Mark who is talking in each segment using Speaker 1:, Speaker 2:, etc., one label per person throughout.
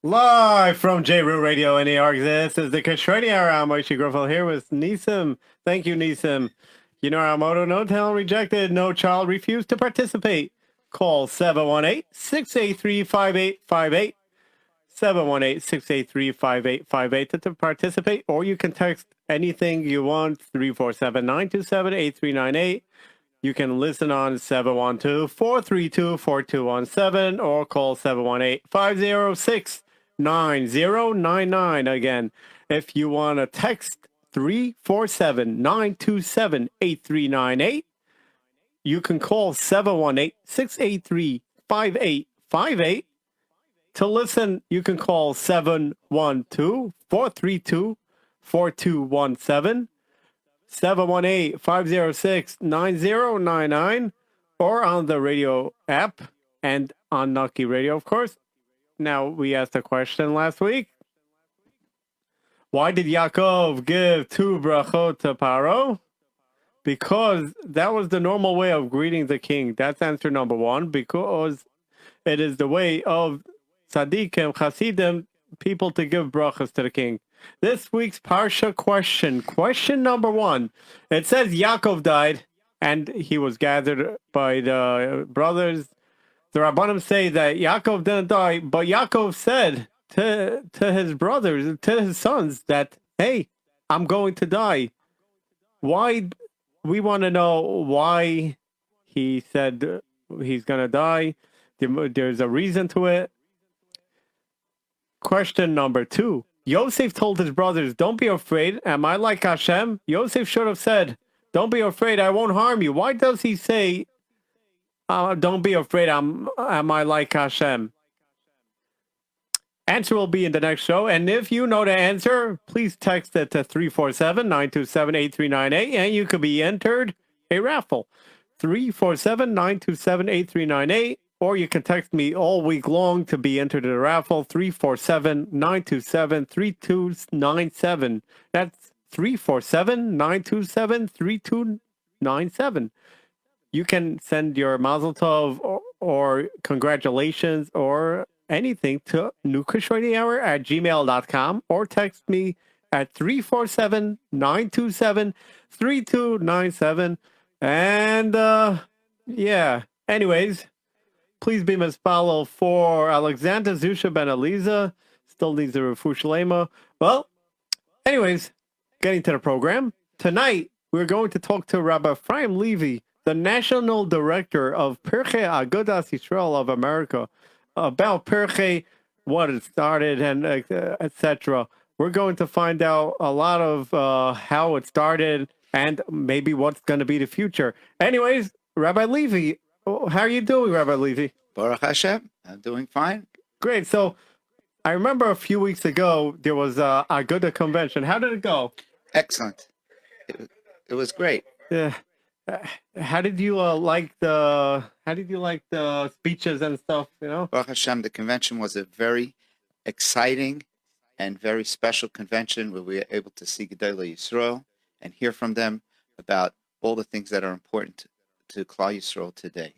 Speaker 1: Live from JRU Radio in New York, this is the Kishroni Interview. I'm Moshe Griffel here with Nisim. Thank you, Nisim. You know our motto, no talent rejected, no child refused to participate. Call 718-683-5858, 718-683-5858 to participate, or you can text anything you want, 347-927-8398. You can listen on 712-432-4217 or call 718-506-9099. Again, if you want to text 347-927-8398, you can call 718-683-5858. To listen, you can call 712-432-4217. 718-506-9099 or on the radio app and on Nucky Radio, of course. Now, we asked a question last week. Why did Yaakov give two brachot to Paro? Because that was the normal way of greeting the king. That's answer number one. Because it is the way of tzaddikim, chasidim, people to give brachos to the king. This week's Parsha question number one. It says Yaakov died, and he was gathered by the brothers. The Rabbanim say that Yaakov didn't die, but Yaakov said to his brothers, to his sons, that, hey, I'm going to die. Why? We want to know why he said he's going to die. There's a reason to it. Question number two. Yosef told his brothers, don't be afraid. Am I like Hashem? Yosef should have said, don't be afraid. I won't harm you. Why does he say, don't be afraid. Am I like Hashem? Answer will be in the next show. And if you know the answer, please text it to 347-927-8398 and you could be entered a raffle. 347-927-8398. Or you can text me all week long to be entered in the raffle, 347-927-3297. That's 347-927-3297. You can send your mazel tov or congratulations or anything to newkishronihour@gmail.com or text me at 347-927-3297. And, yeah, anyways. Please be mispalo for Alexander Zusha Ben Eliza. Still needs a refuah shlema. Well, anyways, getting to the program. Tonight, we're going to talk to Rabbi Levy, the National Director of Pirchei Agudath Yisroel of America, about Pirchei, what it started, and etc. We're going to find out a lot of how it started and maybe what's going to be the future. Anyways, Rabbi Levy, how are you doing, Rabbi Levy?
Speaker 2: Baruch Hashem, I'm doing fine.
Speaker 1: Great. So I remember a few weeks ago, there was a Agudath convention. How did it go?
Speaker 2: Excellent. It was great.
Speaker 1: Yeah. How did you like the speeches and stuff, you know?
Speaker 2: Baruch Hashem, the convention was a very exciting and very special convention where we were able to see Gedolei Yisroel and hear from them about all the things that are important to Klal Yisroel today.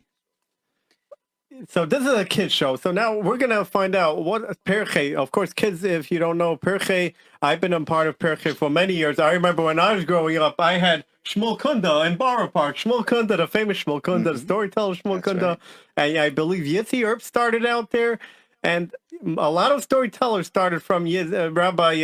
Speaker 1: So this is a kids show. So now we're going to find out what Pirchei. Of course, kids, if you don't know Pirchei, I've been a part of Pirchei for many years. I remember when I was growing up, I had Shmuel Kunda in Borough Park. Shmuel Kunda, the famous Shmuel Kunda, the storyteller Shmuel Kunda. Right. And I believe Yitzi Earp started out there. And a lot of storytellers started from Rabbi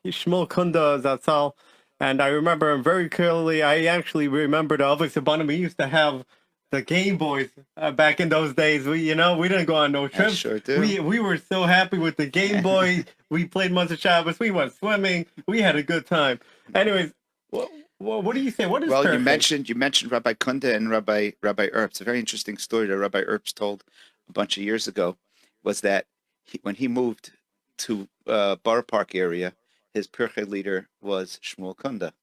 Speaker 1: Shmuel Kunda Zatzal. And I remember him very clearly. I actually remember the Avos Abanim. We used to have the Game Boys back in those days. We didn't go on no trips.
Speaker 2: I sure do.
Speaker 1: We were so happy with the Game Boy. We played Mother Shabbos. We went swimming. We had a good time. Anyways, what do you say? What is Pirchei?
Speaker 2: You mentioned Rabbi Kunda and Rabbi Earp. It's a very interesting story that Rabbi Earps told a bunch of years ago. Was that when he moved to Borough Park area, his Pirchei leader was Shmuel Kunda,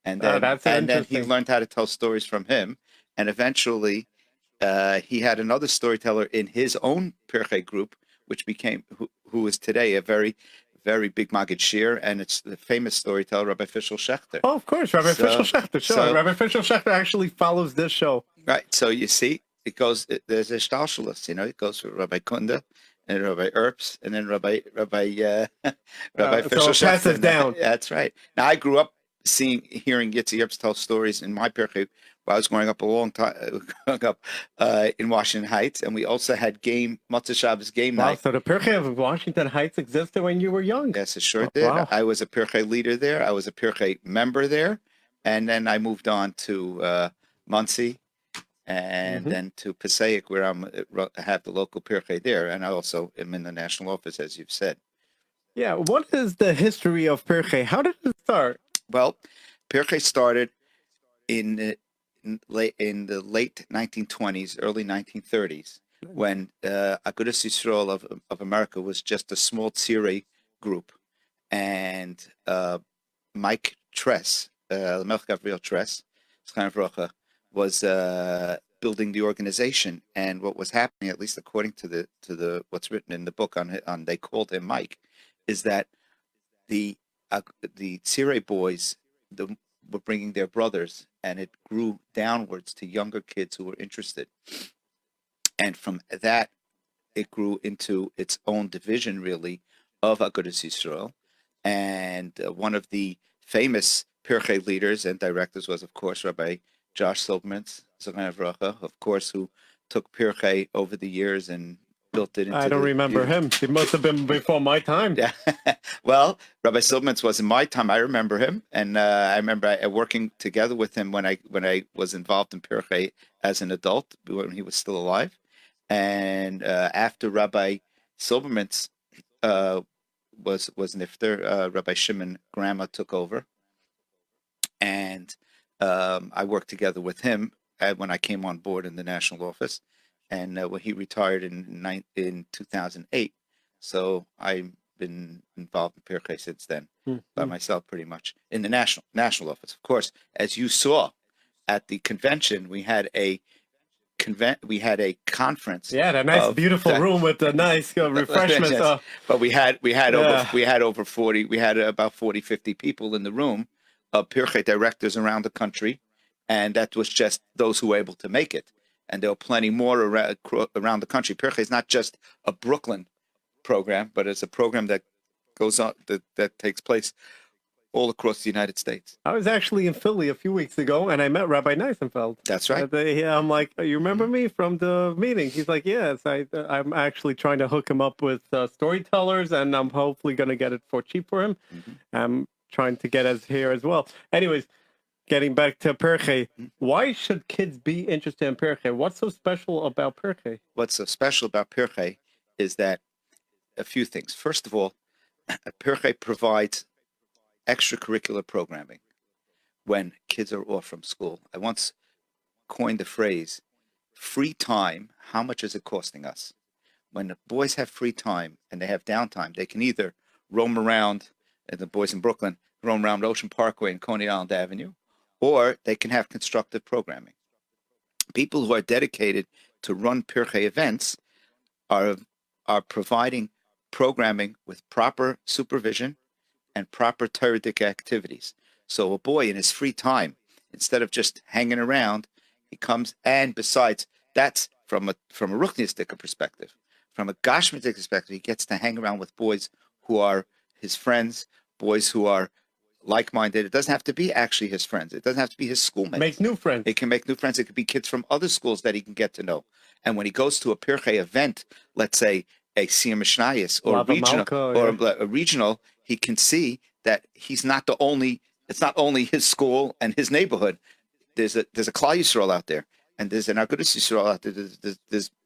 Speaker 2: and then he learned how to tell stories from him. And eventually, he had another storyteller in his own Pirchei group, which became who is today a very, very big Maggid Shir, and it's the famous storyteller Rabbi Fishel Shechter.
Speaker 1: Oh, of course, Rabbi Fishel Shechter. Sure, Rabbi Fishel Shechter actually follows this show.
Speaker 2: Right. So you see, there's a shtalshalos. It goes for Rabbi Kunda, and Rabbi Erbs, and then Rabbi
Speaker 1: So pass it down.
Speaker 2: That's right. Now I grew up hearing Yitzi Erbs tell stories in my Pirkei while I was growing up a long time, in Washington Heights, and we also had Motzei Shabbos game
Speaker 1: Wow,
Speaker 2: night.
Speaker 1: so the Pirkei of Washington Heights existed when you were young.
Speaker 2: Yes, it sure did.
Speaker 1: Wow.
Speaker 2: I was a Pirkei leader there. I was a Pirkei member there, and then I moved on to Monsey, and then to Passaic, where I have the local Pirkei there, and I also am in the national office, as you've said.
Speaker 1: Yeah, what is the history of Pirkei? How did it start?
Speaker 2: Well, Pirkei started in the late 1920s, early 1930s, when Agudath Yisroel of America was just a small tzirei group, and Mike Tress, Melch Gabriel Tress, was building the organization. And what was happening, at least according to the what's written in the book on they called him Mike, is that the tzirei boys were bringing their brothers, and it grew downwards to younger kids who were interested. And from that, it grew into its own division, really, of Agudath Yisroel. And one of the famous Pirkei leaders and directors was, of course, Rabbi Josh Silverman, of course, who took Pirkei over the years and built it into
Speaker 1: I don't remember him. He must have been before my time.
Speaker 2: Yeah. Well, Rabbi Silverman was in my time. I remember him, and I remember working together with him when I was involved in Pirkei as an adult, when he was still alive. And after Rabbi Silverman's was nifter, Rabbi Shimon Grandma took over, and I worked together with him when I came on board in the national office, and when he retired in 2008. So I've been involved in Pirkei since then, by myself, pretty much, in the national office. Of course, as you saw at the convention, we had a conference.
Speaker 1: Yeah, that nice, beautiful room with the nice refreshments.
Speaker 2: But we had over 40. We had about 40, 50 people in the room of Pirkei directors around the country, and that was just those who were able to make it. And there were plenty more around the country. Pirkei is not just a Brooklyn program, but it's a program that goes on that takes place all across the United States.
Speaker 1: I was actually in Philly a few weeks ago, and I met Rabbi Neisenfeld.
Speaker 2: That's right.
Speaker 1: I'm like, you remember me from the meeting? He's like, yes. I'm actually trying to hook him up with storytellers, and I'm hopefully going to get it for cheap for him. I'm trying to get us here as well. Anyways, getting back to Pirkei, why should kids be interested in Pirkei? What's so special about Pirkei?
Speaker 2: What's so special about Pirkei is that a few things. First of all, Pirkei provides extracurricular programming when kids are off from school. I once coined the phrase, free time, how much is it costing us? When the boys have free time and they have downtime, they can either roam around, and the boys in Brooklyn, roam around Ocean Parkway and Coney Island Avenue, or they can have constructive programming. People who are dedicated to run Pirkei events are providing programming with proper supervision and proper Torah-dik activities. So a boy in his free time, instead of just hanging around, he comes, and besides, that's from a Ruchnistic perspective. From a Gashmitic perspective, he gets to hang around with boys who are his friends, boys who are like-minded. It doesn't have to be actually his friends. It doesn't have to be his schoolmates.
Speaker 1: Make new friends.
Speaker 2: It can make new friends. It could be kids from other schools that he can get to know. And when he goes to a Pirkei event, let's say a Siyum Mishnayos or a regional, he can see that he's not the only. It's not only his school and his neighborhood. There's a Klal Yisrael out there, and there's an Agudath Yisrael out there.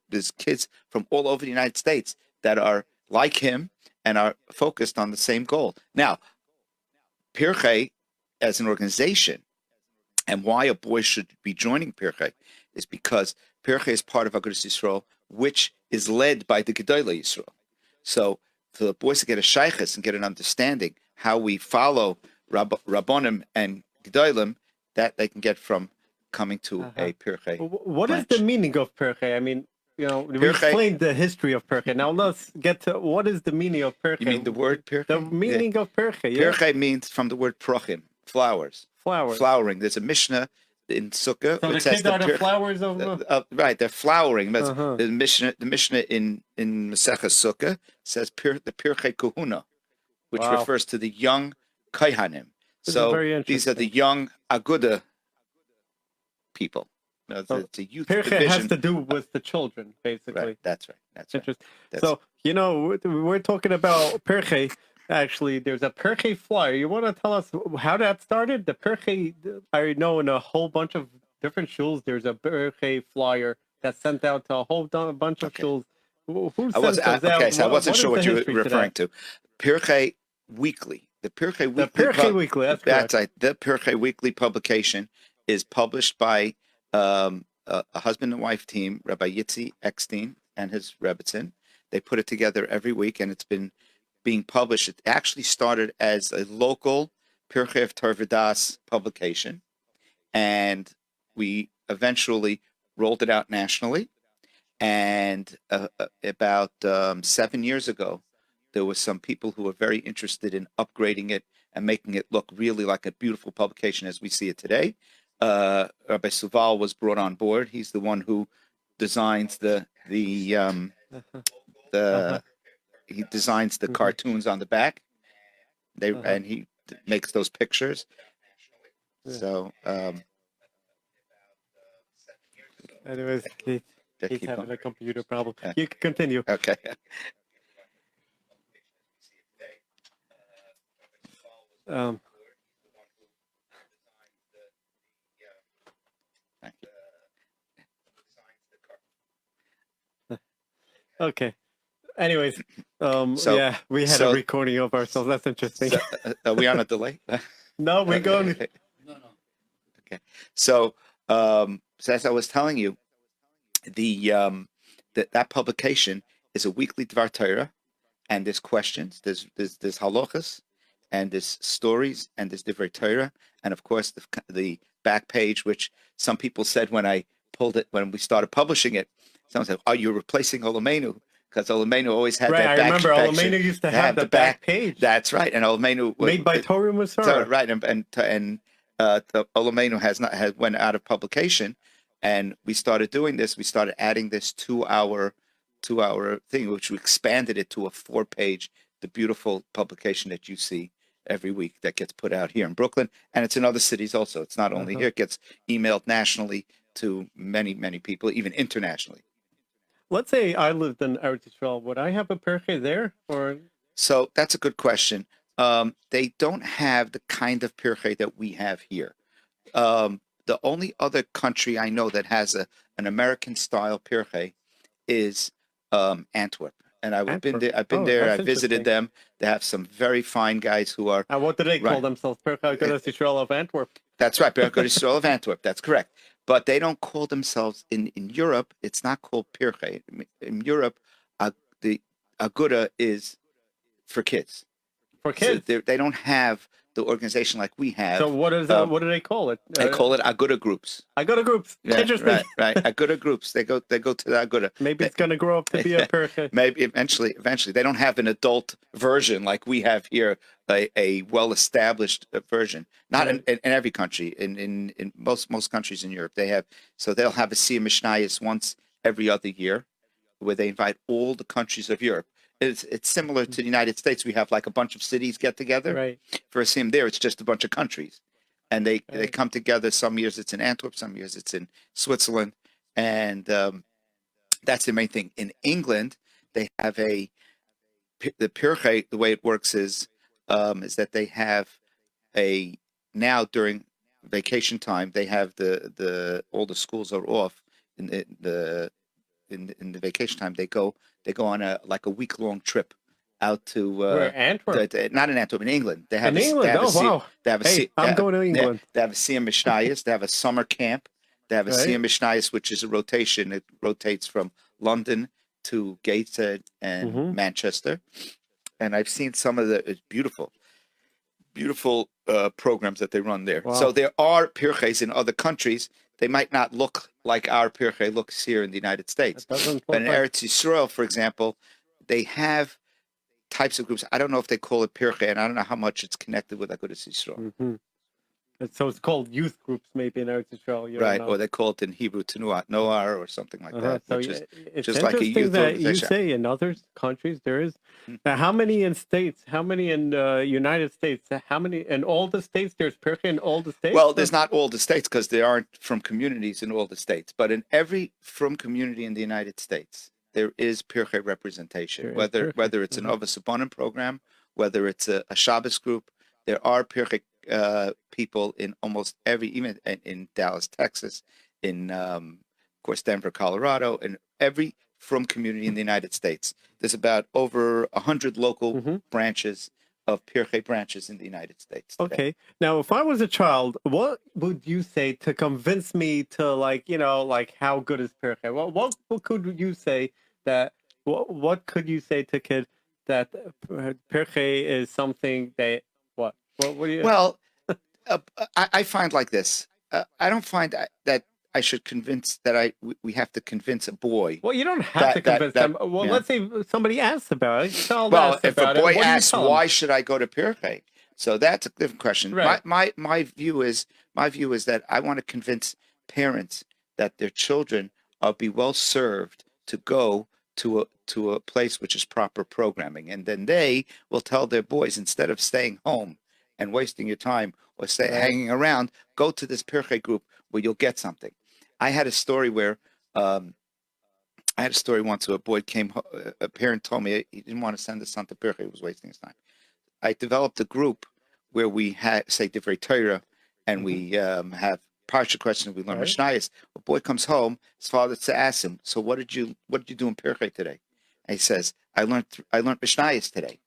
Speaker 2: There's kids from all over the United States that are like him and are focused on the same goal. Now, Pirkei as an organization, and why a boy should be joining Pirkei, is because Pirkei is part of Agudath Yisrael, which is led by the Gedolei Yisrael. So for the boys to get a shaychus and get an understanding how we follow Rabbonim and Gedolim, that they can get from coming to a Pirkei.
Speaker 1: What is the meaning of Pirkei? I mean, we explained the history of Pirkei. Now let's get to what is the meaning of Pirkei.
Speaker 2: You mean the word Pirkei?
Speaker 1: The meaning of Pirkei.
Speaker 2: Pirkei means from the word prochim, flowers.
Speaker 1: Flowers.
Speaker 2: Flowering. There's a Mishnah in Sukkah.
Speaker 1: So the
Speaker 2: it says
Speaker 1: kids are the flowers of
Speaker 2: right, they're flowering. But
Speaker 1: Uh-huh.
Speaker 2: the Mishnah in Maseches Sukkah says the Pirchei Kahuna, which
Speaker 1: Wow.
Speaker 2: refers to the young Kaihanim.
Speaker 1: This is
Speaker 2: So
Speaker 1: very
Speaker 2: these are the
Speaker 1: interesting.
Speaker 2: young Aguda people.
Speaker 1: So
Speaker 2: It's a youth
Speaker 1: Pirche
Speaker 2: division.
Speaker 1: has to do with the children, basically.
Speaker 2: Right, that's right. That's right.
Speaker 1: Interesting.
Speaker 2: That's-
Speaker 1: So, we're talking about Pirche. Actually, there's a Pirche flyer. You want to tell us how that started? The Pirche, I know in a whole bunch of different shuls, there's a Pirche flyer that's sent out to a whole bunch of
Speaker 2: Okay.
Speaker 1: shuls. Who sent
Speaker 2: I wasn't,
Speaker 1: those
Speaker 2: I,
Speaker 1: out?
Speaker 2: okay, so I wasn't
Speaker 1: what
Speaker 2: sure
Speaker 1: is
Speaker 2: what
Speaker 1: the
Speaker 2: you were
Speaker 1: history
Speaker 2: referring to. Pirchei Weekly. The Pirchei Weekly.
Speaker 1: The Pirche Weekly, that's correct.
Speaker 2: right. The Pirchei Weekly publication is published by a husband and wife team, Rabbi Yitzi Eckstein and his Rebbitzin. They put it together every week, and it's been being published. It actually started as a local Pirchei of Tarvidas publication, and we eventually rolled it out nationally. And about 7 years ago, there was some people who were very interested in upgrading it and making it look really like a beautiful publication as we see it today. Rabbi Suval was brought on board. He's the one who designs he designs the cartoons on the back. And he makes those pictures.
Speaker 1: Yeah.
Speaker 2: So
Speaker 1: Anyways, he's
Speaker 2: keep
Speaker 1: having
Speaker 2: going.
Speaker 1: a computer problem. You can continue.
Speaker 2: Okay.
Speaker 1: Okay. Anyways,
Speaker 2: So-
Speaker 1: yeah, we had a recording of ourselves. That's interesting.
Speaker 2: So, are we on a delay?
Speaker 1: No, we're going.
Speaker 2: Okay. So, as I was telling you, that publication is a weekly Dvar Torah, and there's questions, there's halachas, and there's stories, and there's Divrei Torah, and of course the back page, which some people said when I pulled it when we started publishing it, someone said, "Are you replacing Olamenu?" Because Olamenu always had
Speaker 1: Right,
Speaker 2: that
Speaker 1: I
Speaker 2: back
Speaker 1: remember
Speaker 2: section.
Speaker 1: Olamenu used to have the back page.
Speaker 2: That's right, and Olamenu
Speaker 1: Made by Torah Masara.
Speaker 2: right, and Olamenu has went out of publication, and we started doing this. We started adding this to our thing, which we expanded it to a 4-page, the beautiful publication that you see every week that gets put out here in Brooklyn, and it's in other cities also. It's not only here; it gets emailed nationally to many people, even internationally.
Speaker 1: Let's say I lived in Eretz Yisrael. Would I have a Pirche there? Or
Speaker 2: So that's a good question. They don't have the kind of pirche that we have here. The only other country I know that has an American style pirche is Antwerp, and I've been there. I
Speaker 1: that's
Speaker 2: visited
Speaker 1: interesting.
Speaker 2: them. They have some very fine guys who are.
Speaker 1: what do they call
Speaker 2: Right.
Speaker 1: themselves? Pirche Agudath Yisrael of Antwerp.
Speaker 2: That's right, Pirche Yisroel of Antwerp. That's correct. But they don't call themselves in Europe. It's not called pirche. In Europe, the Aguda is for kids.
Speaker 1: For kids.
Speaker 2: So they don't have the organization like we have.
Speaker 1: So what do they call it?
Speaker 2: They call it Aguda groups.
Speaker 1: Aguda groups.
Speaker 2: Yeah,
Speaker 1: Interesting.
Speaker 2: right. Aguda groups. They go to the Aguda.
Speaker 1: Maybe it's going to grow up to be a Pirche.
Speaker 2: Maybe eventually. They don't have an adult version like we have here, a well-established version. Not in every country. In most countries in Europe, they have. So they'll have a Siyum Mishnayos once every other year, where they invite all the countries of Europe. It's similar to the United States. We have like a bunch of cities get together.
Speaker 1: Right.
Speaker 2: For a Siyum there, it's just a bunch of countries. And they come together. Some years it's in Antwerp, some years it's in Switzerland. And that's the main thing. In England, they have the Pirche, the way it works is that they have now during vacation time, they have all the schools are off in the vacation time. They go on a week-long trip out to
Speaker 1: Where, Antwerp?
Speaker 2: Not in Antwerp, in England. They have
Speaker 1: In England? Wow. I'm going to England.
Speaker 2: They have a Siyum Mishnayos. They have a summer camp. They have a Siyum Mishnayos, which is a rotation. It rotates from London to Gateshead and Manchester. And I've seen some of the beautiful programs that they run there.
Speaker 1: Wow.
Speaker 2: So there are pirches in other countries. They might not look like our pirche looks here in the United States. But in Eretz Yisrael, for example, they have types of groups. I don't know if they call it pirche, and I don't know how much it's connected with Agudath Yisrael.
Speaker 1: So it's called youth groups, maybe in Eretz Yisrael. You don't
Speaker 2: right?
Speaker 1: know.
Speaker 2: Or they call it in Hebrew Tenuat Noar or something like that,
Speaker 1: So
Speaker 2: which is
Speaker 1: it's
Speaker 2: just like a
Speaker 1: interesting
Speaker 2: youth
Speaker 1: that you
Speaker 2: organization.
Speaker 1: say in other countries there is.
Speaker 2: Mm.
Speaker 1: Now, how many in states? How many in United States? How many in all the states? There's Pirkei in all the states.
Speaker 2: Well, there's not all the states because there aren't from communities in all the states, but in every from community in the United States, there is Pirkei representation.
Speaker 1: There is
Speaker 2: Whether
Speaker 1: Pirkei.
Speaker 2: it's an Ovos Abonim program, whether it's a Shabbos group, there are Pirkei people in almost every, even in Dallas, Texas, in of course Denver, Colorado, and every from community in the United States. There's about over 100 local branches of Pirkei branches in the United States today.
Speaker 1: Okay. Now, if I was a child, what would you say to convince me to like how good is Pirkei? What could you say that what could you say to kid that Pirkei is something that what do you?
Speaker 2: Well, I find like this. I don't find that I should convince that we have to convince a boy.
Speaker 1: Well, you don't have to convince them. Well,
Speaker 2: yeah.
Speaker 1: let's say somebody asks about it.
Speaker 2: Well, if a boy
Speaker 1: what
Speaker 2: asks, why should I go to Pirkei? So that's a different question.
Speaker 1: Right.
Speaker 2: My view is that I want to convince parents that their children will be well served to go to a place which is proper programming, and then they will tell their boys, instead of staying home and wasting your time or hanging around, go to this Pirkei group where you'll get something. I had a story where once where a boy came. A parent told me he didn't want to send his son to Pirkei; he was wasting his time. I developed a group where we had say Divrei Torah, and we have parsha questions. We learn Mishnayos. A boy comes home, his father asks him, "So what did you do in Pirkei today?" And he says, "I learned Mishnayos today."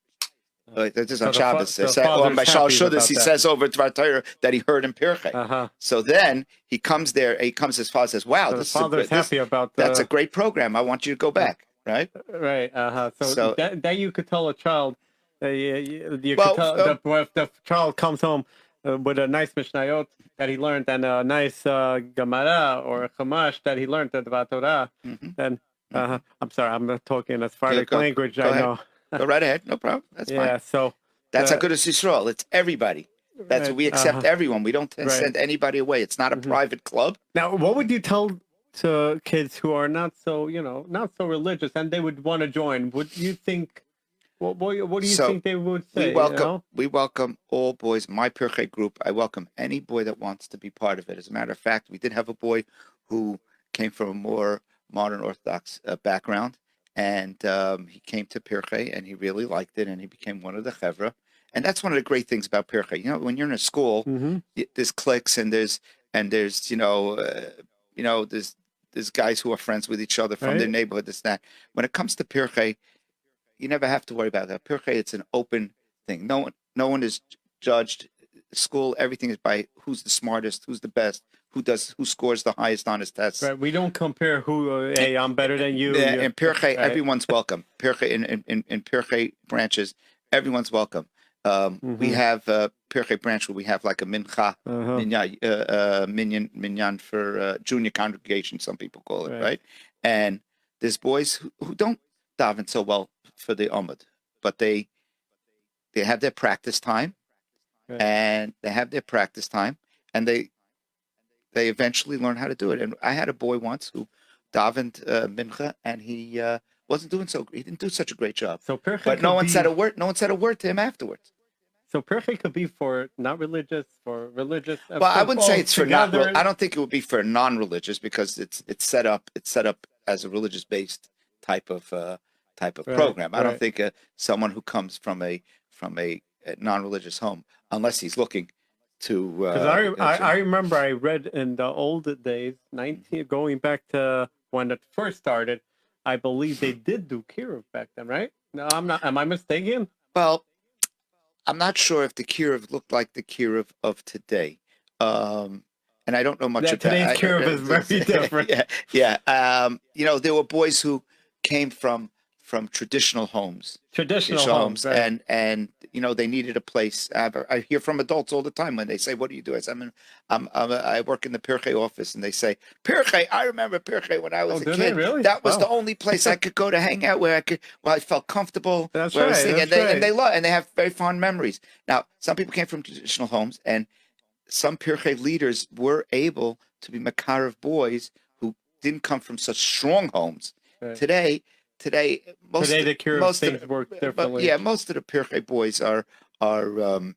Speaker 2: This is on Shabbos. On by Shal Shudas, he says over Dvar Torah that he heard in Pirkei. So then he comes there. His father says, "Wow,
Speaker 1: this father's happy about
Speaker 2: that's a great program. I want you to go back." Right.
Speaker 1: Right. So that you could tell a child. You could tell if the child comes home with a nice Mishnayot that he learned and a nice Gemara or a Chumash that he learned at Dvar Torah. Then I'm sorry, I'm not talking a Sephardic language. I know.
Speaker 2: Go right ahead. No problem. That's fine.
Speaker 1: Yeah, so
Speaker 2: that's Agudath yisroel. It's everybody. That's we accept everyone. We don't send anybody away. It's not a private club.
Speaker 1: Now, what would you tell to kids who are not so religious and they would want to join? Would you think? What do you think they would say?
Speaker 2: We welcome all boys. My Pirkei group. I welcome any boy that wants to be part of it. As a matter of fact, we did have a boy who came from a more modern Orthodox background. And he came to Pirkei, and he really liked it, and he became one of the chevra. And that's one of the great things about Pirkei. When you're in a school, there's cliques, and there's there's guys who are friends with each other from their neighborhood. This that. When it comes to Pirkei, you never have to worry about that. Pirkei, it's an open thing. No one is judged. School, everything is by who's the smartest, who's the best, who scores the highest on his tests.
Speaker 1: Right. We don't compare who. Hey, I'm better than you.
Speaker 2: Yeah, in Pirkei, everyone's welcome. Pirkei in Pirkei branches, everyone's welcome. We have a Pirkei branch where we have like a mincha, minyan for junior congregation. Some people call it, right? And there's boys who don't daven so well for the Amud, but they have their practice time. And they have their practice time, and they eventually learn how to do it. And I had a boy once who davened mincha, and he wasn't doing so. He didn't do such a great job.
Speaker 1: So
Speaker 2: but no one said a word. No one said a word to him afterwards.
Speaker 1: So Pirkei could be for not religious, for religious.
Speaker 2: Well, I wouldn't say it's for not. Well, I don't think it would be for non-religious because it's set up as a religious-based type of program. I don't think someone who comes from a non-religious home, unless he's looking to.
Speaker 1: Because I remember I read in the old days, going back to when it first started, I believe they did do kiruv back then, right? No, I'm not. Am I mistaken?
Speaker 2: Well, I'm not sure if the kiruv looked like the kiruv of today, and I don't know much about
Speaker 1: today's kiruv is very different.
Speaker 2: Yeah. There were boys who came from traditional homes,
Speaker 1: right.
Speaker 2: and they needed a place. I hear from adults all the time when they say, "What do you do?" I say, I work in the Pirkei office, and they say, "Pirkei." I remember Pirkei when I was a kid.
Speaker 1: Really?
Speaker 2: That was the only place I could go to hang out where I felt comfortable.
Speaker 1: That's
Speaker 2: right.
Speaker 1: And
Speaker 2: they love, and they have very fond memories. Now, some people came from traditional homes, and some Pirkei leaders were able to be Makarav boys who didn't come from such strong homes.
Speaker 1: Right.
Speaker 2: Today, most
Speaker 1: Today
Speaker 2: of,
Speaker 1: the cure of
Speaker 2: most
Speaker 1: things
Speaker 2: of,
Speaker 1: work
Speaker 2: but
Speaker 1: differently.
Speaker 2: yeah, most of the Pirkei boys are
Speaker 1: Come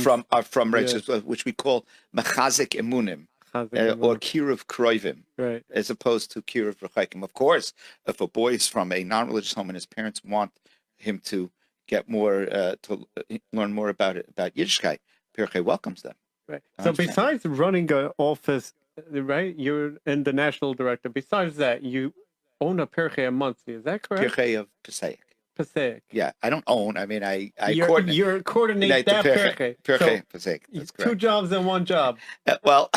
Speaker 2: from
Speaker 1: yeah.
Speaker 2: which we call Mechazik Emunim.
Speaker 1: Chazak
Speaker 2: Or
Speaker 1: Emunah.
Speaker 2: Kiruv Kroivim,
Speaker 1: Right.
Speaker 2: as opposed to Kiruv Rechakim. Of course, if a boy is from a non-religious home and his parents want him to get more, to learn more about Yiddishkeit, Pirkei welcomes them.
Speaker 1: Right.
Speaker 2: I
Speaker 1: So
Speaker 2: understand.
Speaker 1: besides running an office, right, you're in the national director. Besides that, you own a Pirkei monthly. Is that correct?
Speaker 2: Pirkei of Passaic.
Speaker 1: Passaic.
Speaker 2: Yeah, I don't own. I mean, I
Speaker 1: You're coordinate
Speaker 2: the
Speaker 1: that Pirkei.
Speaker 2: Pirkei
Speaker 1: So
Speaker 2: Passaic. That's
Speaker 1: two
Speaker 2: correct.
Speaker 1: jobs in one job.
Speaker 2: Well,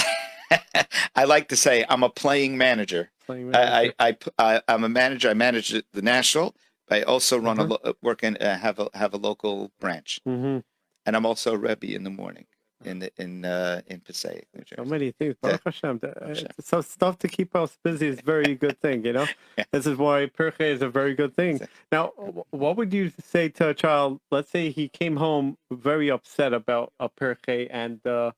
Speaker 2: I like to say I'm a playing manager.
Speaker 1: Playing manager.
Speaker 2: I'm a manager. I manage the national. I also run
Speaker 1: Uh-huh.
Speaker 2: have a local branch,
Speaker 1: Mm-hmm.
Speaker 2: and I'm also a Rebbe in the morning in Passaic, New
Speaker 1: So
Speaker 2: Jersey.
Speaker 1: many things.
Speaker 2: Yeah.
Speaker 1: Baruch Hashem.
Speaker 2: Hashem.
Speaker 1: So stuff to keep us busy is a very good thing, you know?
Speaker 2: Yeah.
Speaker 1: This is why Pirkei is a very good thing. Now, what would you say to a child? Let's say he came home very upset about a Pirkei and, a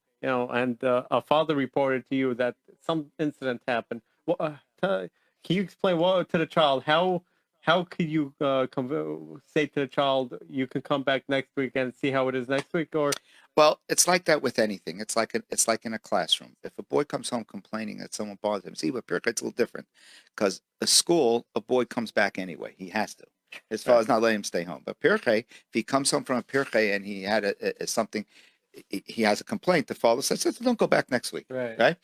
Speaker 1: father reported to you that some incident happened. Can you explain to the child how could you say to the child, you can come back next week and see how it is next week? Or
Speaker 2: Well, it's like that with anything. It's like in a classroom. If a boy comes home complaining that someone bothers him, see, with Pirkeit's a little different, because a school, a boy comes back anyway. He has to. His father's not letting him stay home. But Pirkei, if he comes home from a Pirkei and he had something, he has a complaint, the father says, "Don't go back next week."
Speaker 1: right.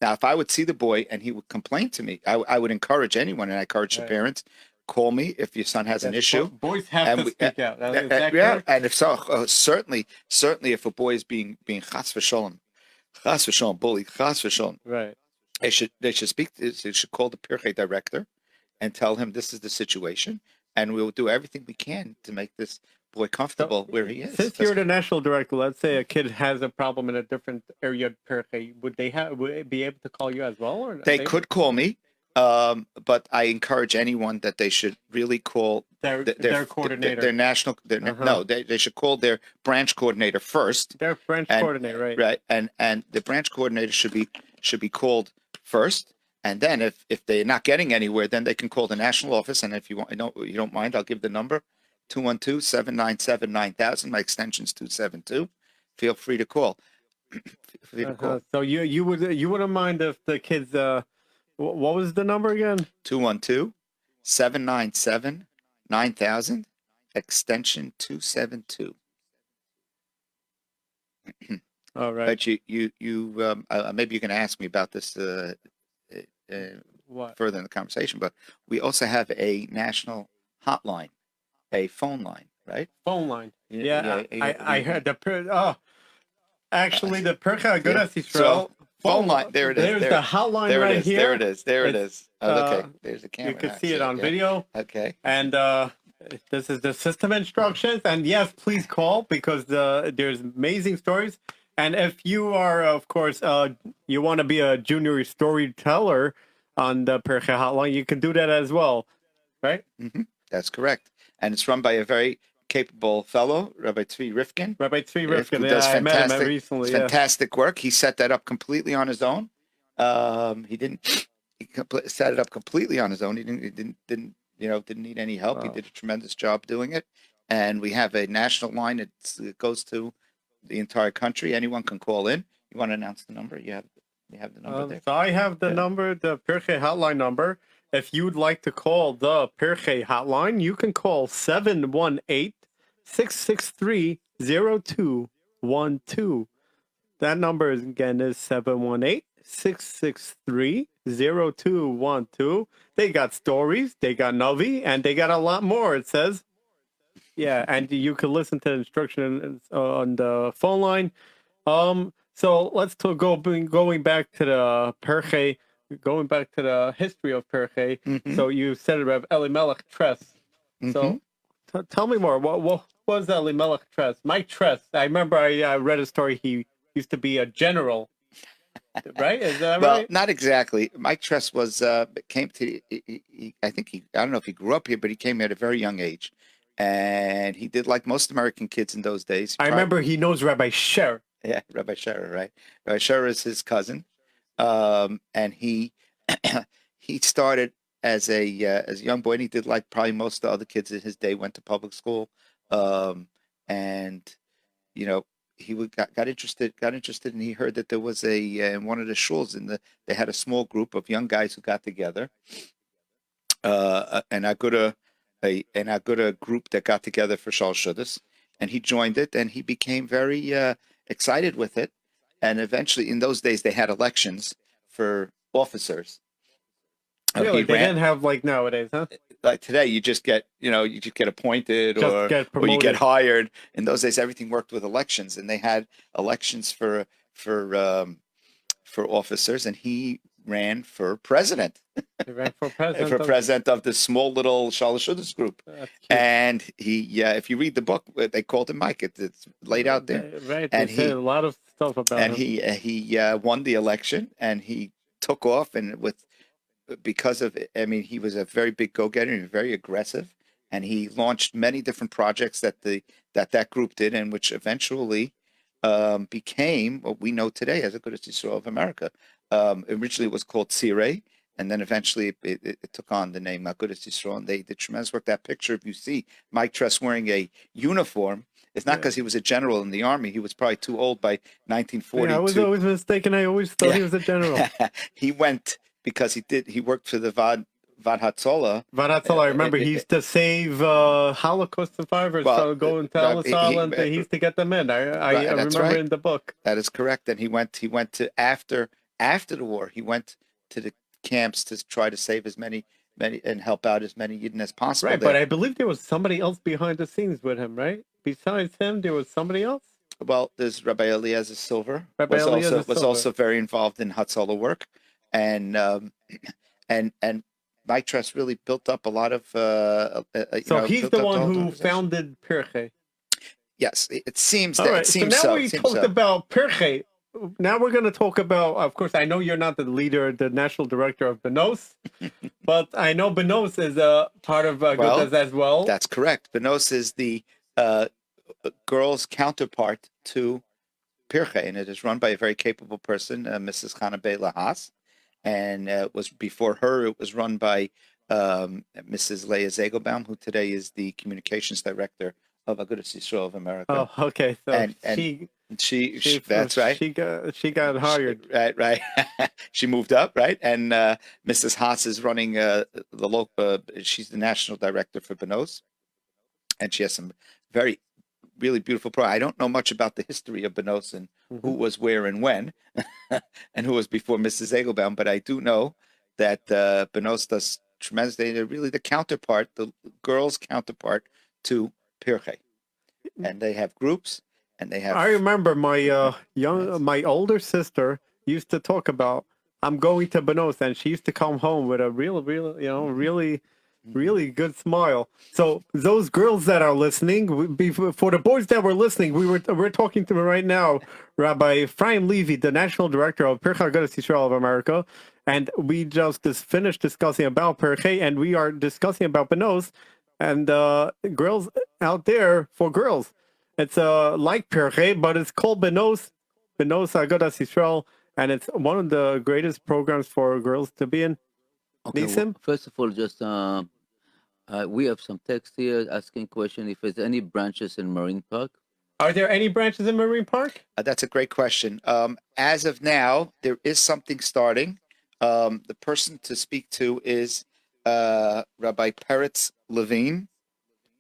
Speaker 2: Now, if I would see the boy and he would complain to me, I would encourage anyone, and I encourage the
Speaker 1: Right.
Speaker 2: parents, call me if your son has an issue.
Speaker 1: Boys have
Speaker 2: And
Speaker 1: to
Speaker 2: we-
Speaker 1: speak out. Is that
Speaker 2: Yeah,
Speaker 1: correct?
Speaker 2: and if so, certainly, if a boy is being chas v'sholem, bully, chas v'sholem,
Speaker 1: Right.
Speaker 2: they should call the Pirkei director and tell him this is the situation, and we will do everything we can to make this boy comfortable where he is.
Speaker 1: Since you're the national director, let's say a kid has a problem in a different area of Pirkei, would they be able to call you as well? Or
Speaker 2: They could call me, but I encourage anyone that they should really call
Speaker 1: their coordinator.
Speaker 2: their national. No, they should call their branch coordinator first.
Speaker 1: Their branch coordinator, right?
Speaker 2: Right, and the branch coordinator should be called first, and then if they're not getting anywhere, then they can call the national office. And if you don't mind, I'll give the number: 212-797-9000. My extension's 272. Feel free to call.
Speaker 1: So you wouldn't mind if the kids what was the number again?
Speaker 2: 212-797-9000, extension 272.
Speaker 1: All right.
Speaker 2: But you maybe you can ask me about this
Speaker 1: What?
Speaker 2: further in the conversation. But we also have a national hotline, a phone line, right?
Speaker 1: Phone line.
Speaker 2: Yeah,
Speaker 1: I heard the actually the Pirkei Agudath yisroel.
Speaker 2: So phone line. There it is.
Speaker 1: There's the hotline
Speaker 2: there
Speaker 1: right
Speaker 2: it is.
Speaker 1: here.
Speaker 2: There it is. There it is. Oh, okay. There's a camera.
Speaker 1: You can see it on video.
Speaker 2: Okay.
Speaker 1: And this is the system instructions. And yes, please call because there's amazing stories. And if you are, of course, you want to be a junior storyteller on the Pirkei hotline, you can do that as well, right?
Speaker 2: Mm-hmm. That's correct. And it's run by a very capable fellow, Rabbi Tzvi Rifkin.
Speaker 1: Rabbi Tzvi Rifkin.
Speaker 2: Who does
Speaker 1: I met him recently.
Speaker 2: Fantastic work. He set that up completely on his own. He set it up completely on his own. He didn't need any help.
Speaker 1: Wow.
Speaker 2: He did a tremendous job doing it. And we have a national line that goes to the entire country. Anyone can call in. You want to announce the number? You have the number there.
Speaker 1: So I have the number, the Pirkei hotline number. If you'd like to call the Pirkei hotline, you can call 718-663-0212. That number is 718-663-0212. They got stories, they got Navi, and they got a lot more, it says. Yeah, and you can listen to the instructions on the phone line. So let's going back to the Pirkei, going back to the history of Pirkei.
Speaker 2: Mm-hmm.
Speaker 1: So you said it, Rev Elimelech Tress.
Speaker 2: Mm-hmm.
Speaker 1: So tell me more. What was Elimelech Tress? Mike Tress. I remember I read a story. He used to be a general, right? Is that
Speaker 2: Well,
Speaker 1: right?
Speaker 2: not exactly. Mike Tress was came to. I don't know if he grew up here, but he came here at a very young age, and he did like most American kids in those days.
Speaker 1: I remember he knows Rabbi Sher.
Speaker 2: Yeah, Rabbi Scherer, right? Rabbi Scherer is his cousin, and he he started as a young boy, and he did like probably most of the other kids in his day, went to public school, and you know got interested, and he heard that there was in one of the shuls they had a small group of young guys who got together, an Agudath group that got together for Shal Shudas, and he joined it, and he became very excited with it, and eventually, in those days, they had elections for officers.
Speaker 1: Really, they didn't have like nowadays, huh?
Speaker 2: Like today, you just get appointed, or you get hired. In those days, everything worked with elections, and they had elections for officers, and he ran for president.
Speaker 1: He ran for president.
Speaker 2: For president of this small little Shalosh Shudas group. And he, if you read the book, they called him Mike. It's laid out there.
Speaker 1: Right. And he said a lot of stuff about him.
Speaker 2: And he won the election, and he took off, and because of, I mean, he was a very big go-getter and very aggressive, and he launched many different projects that group did, and which eventually became what we know today as Agudath Yisroel of America. Originally, it was called Tzirei, and then eventually it took on the name Agudath Yisroel, and they did tremendous work. That picture, if you see Mike Tress wearing a uniform, it's not because he was a general in the army. He was probably too old by 1942.
Speaker 1: Yeah, I was always mistaken. I always thought he was a general.
Speaker 2: He went because he worked for the Vad Hatzolah.
Speaker 1: Vad Hatzolah, I remember he used to save Holocaust survivors. So go into Ellis Island, he used to get them in. I remember in the book.
Speaker 2: That is correct. And he went to after the war. He went to the camps to try to save as many and help out as many Yidden as possible.
Speaker 1: Right, but I believe there was somebody else behind the scenes with him, right? Besides him, there was somebody else.
Speaker 2: Well, there's Rabbi Eliezer Silver. Was also very involved in Hatzolah work, and Mike Tress really built up a lot of.
Speaker 1: He's the one who founded Pirchei.
Speaker 2: Yes, it seems.
Speaker 1: All right, so now we talked about Pirchei. Now we're going to talk about. Of course, I know you're not the leader, the national director of Benos, but I know Benos is a part of Agudath as well.
Speaker 2: That's correct. Benos is the girls' counterpart to Pirchei, and it is run by a very capable person, Mrs. Hannah Lahas. And it was before her, it was run by Mrs. Leah Zegelbaum, who today is the communications director of Agudath Yisroel of America.
Speaker 1: Oh, okay. So
Speaker 2: and she that's right.
Speaker 1: She got hired.
Speaker 2: Right. She moved up, right? And Mrs. Haas is running the local. She's the national director for Benos, and she has some really beautiful I don't know much about the history of Benos and who was where and when, and who was before Mrs. Zegelbaum, but I do know that Benos does tremendous. They're really the counterpart, the girls' counterpart to Pirchei, and they have groups, and they have.
Speaker 1: I remember my older sister used to talk about, I'm going to Benos, and she used to come home with a really good smile. So those girls that are listening, for the boys that were listening, we're talking to right now Rabbi Ephraim Levy, the national director of Pirchei Agudath Yisroel of America, and we just finished discussing about Pirchei, and we are discussing about Benos and girls out there for girls. It's like Pirchei, but it's called Benos Agudath Yisroel, and it's one of the greatest programs for girls to be in.
Speaker 3: Okay, well, first of all, just we have some text here asking question if there's any branches in Marine Park.
Speaker 1: Are there any branches in Marine Park?
Speaker 2: That's a great question. As of now, there is something starting. The person to speak to is Rabbi Peretz Levine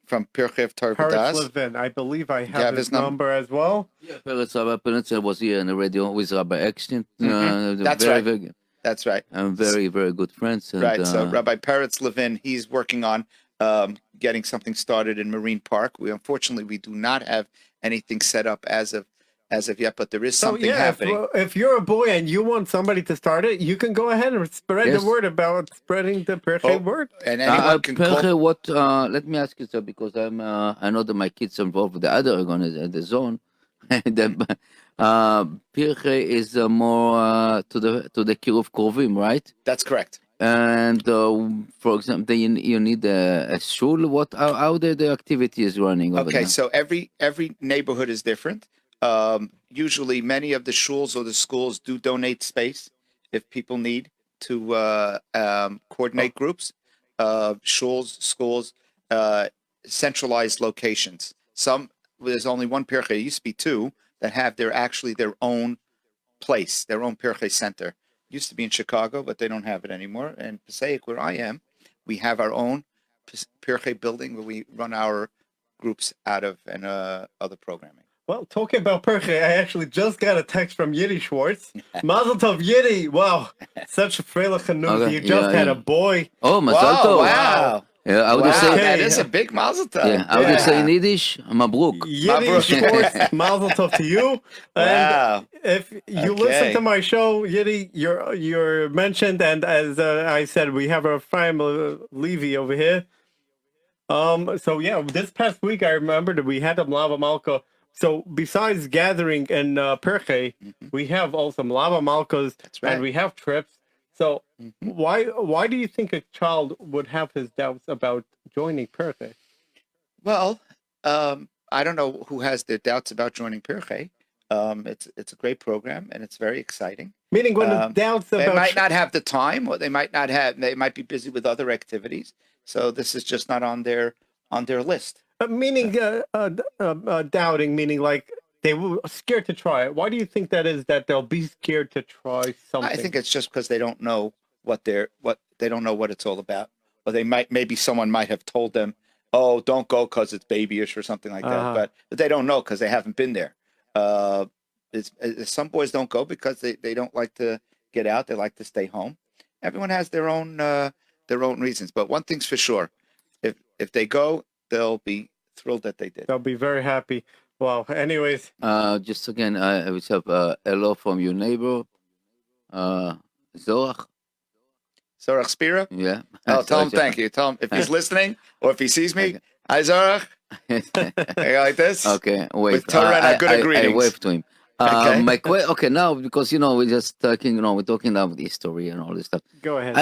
Speaker 2: from Pirchei of Torah
Speaker 1: Peretz Levine. I believe I have his number as well.
Speaker 3: Yeah, Peretz was here on the radio with Rabbi Eckstein.
Speaker 2: That's right. That's right.
Speaker 3: And very, very good friends. And,
Speaker 2: right. So Rabbi Peretz Levin, he's working on getting something started in Marine Park. Unfortunately we do not have anything set up as of yet, but there is something happening.
Speaker 1: If you're a boy and you want somebody to start it, you can go ahead and spread the word about spreading the Pirchei word.
Speaker 2: And anyone can
Speaker 3: call. Let me ask you, sir, because I know that my kids are involved with the other organization, the zone. Pirchei is more to the Kiruv Krovim, right?
Speaker 2: That's correct.
Speaker 3: And for example, you need a shul. How the activity is running over there?
Speaker 2: So every neighborhood is different. Usually, many of the shuls or the schools do donate space if people need to coordinate groups. Shuls, schools, centralized locations. There's only one pirche. It used to be two that have their own place, their own pirche center. Used to be in Chicago, but they don't have it anymore. And Passaic, where I am, we have our own pirche building where we run our groups out of and other programming.
Speaker 1: Well, talking about Perche, I actually just got a text from Yiddy Schwartz. Mazel tov, Yiddy! Wow, such a freilich news.
Speaker 3: Okay,
Speaker 1: You just had
Speaker 3: yeah.
Speaker 1: a boy.
Speaker 3: Oh, Mazal Tov.
Speaker 2: Wow.
Speaker 3: Yeah, how would you
Speaker 2: Wow,
Speaker 3: say?
Speaker 2: that is a big mazel tov.
Speaker 3: Yeah, how would you say in Yiddish? Mabruk.
Speaker 1: Yiddy Schwartz, Mazel tov to you.
Speaker 2: Wow.
Speaker 1: And if you listen to my show, Yiddy, you're mentioned, and as I said, we have our friend Levy over here. So yeah, this past week I remember that we had a Mlava Malka. So besides gathering in Perche, we have also Mlava Malkas,
Speaker 2: That's right.
Speaker 1: and we have trips. So why do you think a child would have his doubts about joining Perche?
Speaker 2: Well, I don't know who has their doubts about joining Pirche. It's a great program and it's very exciting.
Speaker 1: Meaning when the doubts
Speaker 2: They
Speaker 1: about
Speaker 2: might not have the time, or they might be busy with other activities. So this is just not on their list.
Speaker 1: meaning doubting, meaning like they were scared to try it. Why do you think that is? That they'll be scared to try something?
Speaker 2: I think it's just because they don't know what it's all about, or maybe someone might have told them, "Oh, don't go because it's babyish" or something like that. But they don't know because they haven't been there. Some boys don't go because they don't like to get out; they like to stay home. Everyone has their own reasons. But one thing's for sure: if they go, they'll be thrilled that they did.
Speaker 1: They'll be very happy. Well, anyways,
Speaker 3: Just again, I would have hello from your neighbor, Zorach.
Speaker 2: Zorach Spira?
Speaker 3: Yeah.
Speaker 2: Oh, tell him thank you. Tell him if he's listening or if he sees me. Hi, Zorach. Hey, like this?
Speaker 3: Okay, wait.
Speaker 2: With Torah and Agudath
Speaker 3: I
Speaker 2: greetings.
Speaker 3: wave to him. Okay, now because we're just talking, we're talking about the history and all this stuff.
Speaker 1: go ahead.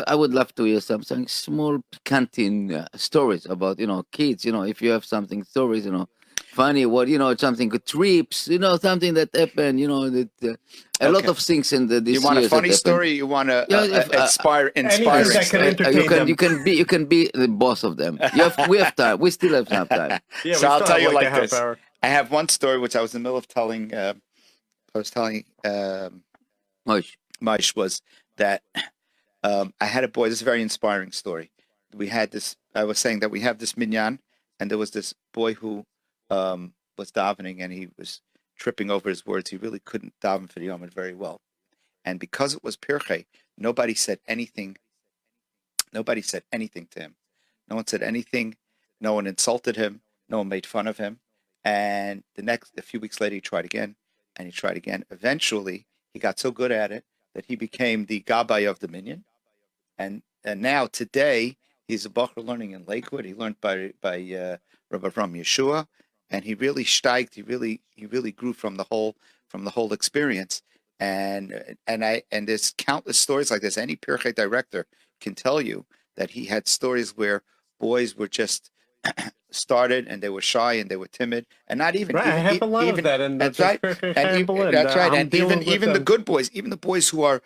Speaker 3: I would love to hear something small, canteen stories about kids. If you have something stories, funny, something good trips, something that happened. That a lot of things in this.
Speaker 2: You want a
Speaker 3: years
Speaker 2: funny
Speaker 3: that
Speaker 2: story? You want to inspiring
Speaker 1: Anything that can
Speaker 2: story?
Speaker 1: entertain them.
Speaker 3: you can be the boss of them. We have time. We still have enough time.
Speaker 1: Yeah,
Speaker 2: So
Speaker 1: we
Speaker 2: I'll
Speaker 1: still
Speaker 2: tell
Speaker 1: have
Speaker 2: you
Speaker 1: a
Speaker 2: like
Speaker 1: half
Speaker 2: this.
Speaker 1: hour.
Speaker 2: I have one story which I was in the middle of telling. I was telling
Speaker 3: Moish.
Speaker 2: Maish was that I had a boy. This is a very inspiring story. We had this. I was saying that we have this minyan, and there was this boy who was davening, and he was tripping over his words. He really couldn't daven for the Yom very well, and because it was Pirche, nobody said anything. Nobody said anything to him. No one said anything. No one insulted him. No one made fun of him. And a few weeks later, he tried again, and he tried again. Eventually, he got so good at it that he became the gabbai of the minyan. And now today, he's a bacher learning in Lakewood. He learned by Rabbi from Yeshua, and he really steiged. He really grew from the whole experience. And there's countless stories like this. Any Pirchei director can tell you that he had stories where boys were just started and they were shy and they were timid and not even.
Speaker 1: Right, I have a lot of that, and
Speaker 2: that's right. That's right. And even the good boys, even the boys who are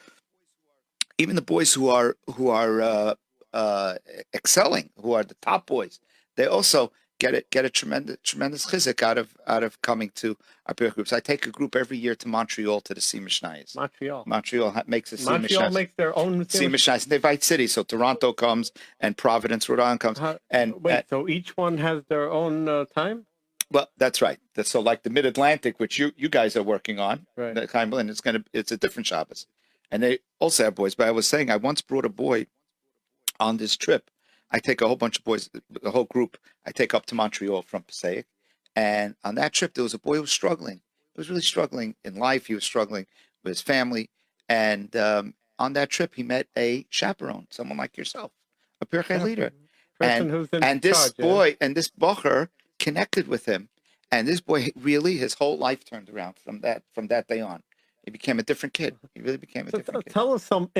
Speaker 2: excelling, who are the top boys, they also get a tremendous chizuk out of coming to our peer groups. I take a group every year to Montreal to the Sima Shnayes. Montreal makes a Sima Shnayes.
Speaker 1: Montreal makes their own
Speaker 2: Sima Shnayes. They invite cities, so Toronto comes and Providence, Rhode Island comes.
Speaker 1: So each one has their own time?
Speaker 2: Well, that's right. So like the Mid-Atlantic, which you guys are working on,
Speaker 1: right.
Speaker 2: The Cumberland, it's a different Shabbos, and they also have boys. But I was saying, I once brought a boy on this trip. I take a whole bunch of boys, the whole group. I take up to Montreal from Passaic, and on that trip there was a boy who was struggling. He was really struggling in life. He was struggling with his family, and on that trip he met a chaperone, someone like yourself, a Pirchei leader, and this boy and this bocher connected with him, and this boy really his whole life turned around from that day on. He became a different kid. He really became a different kid.
Speaker 1: Tell us some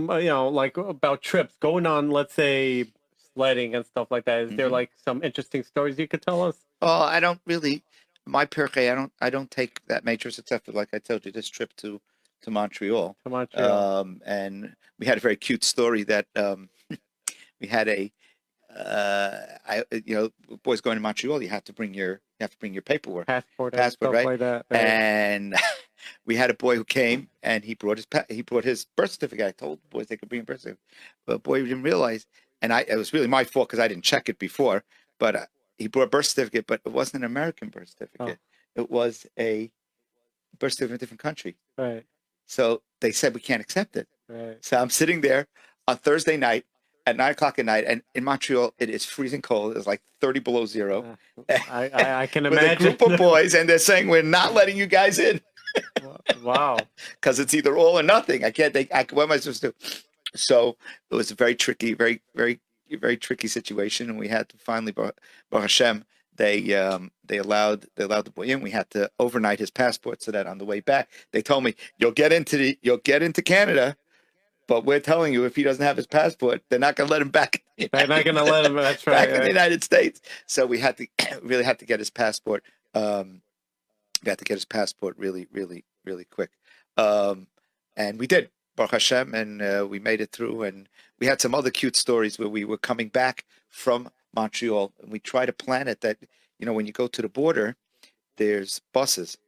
Speaker 1: like about trips going on, let's say sledding and stuff like that. Is there like some interesting stories you could tell us?
Speaker 2: Oh, I don't really. my pirkei, I don't take that matrix except for, like I told you, this trip to Montreal.
Speaker 1: To Montreal.
Speaker 2: And we had a very cute story that we had boys going to Montreal, you have to bring your paperwork,
Speaker 1: Passport and stuff
Speaker 2: right?
Speaker 1: like that. Right.
Speaker 2: And we had a boy who came and he brought his birth certificate. I told the boys they could bring a birth certificate, but the boy didn't realize, and it was really my fault because I didn't check it before. But he brought a birth certificate, but it wasn't an American birth certificate. It was a birth certificate in a different country.
Speaker 1: Right.
Speaker 2: So they said we can't accept it.
Speaker 1: Right.
Speaker 2: So I'm sitting there on Thursday night at 9:00 at night, and in Montreal it is freezing cold. It's like 30 below zero.
Speaker 1: I can
Speaker 2: With
Speaker 1: imagine.
Speaker 2: a group of boys, and they're saying we're not letting you guys in.
Speaker 1: Wow.
Speaker 2: Because it's either all or nothing. What am I supposed to do? So it was a very tricky, very, very, very tricky situation, and we had to finally, Baruch Hashem, they allowed the boy in. We had to overnight his passport so that on the way back, they told me you'll get into Canada, but we're telling you if he doesn't have his passport, they're not going to let him back.
Speaker 1: They're not going to let him. That's right.
Speaker 2: Back in the United States. So we had to really had to get his passport. We had to get his passport really, really, really quick, and we did. Baruch Hashem, and we made it through. And we had some other cute stories where we were coming back from Montreal, and we try to plan it that, when you go to the border, there's buses.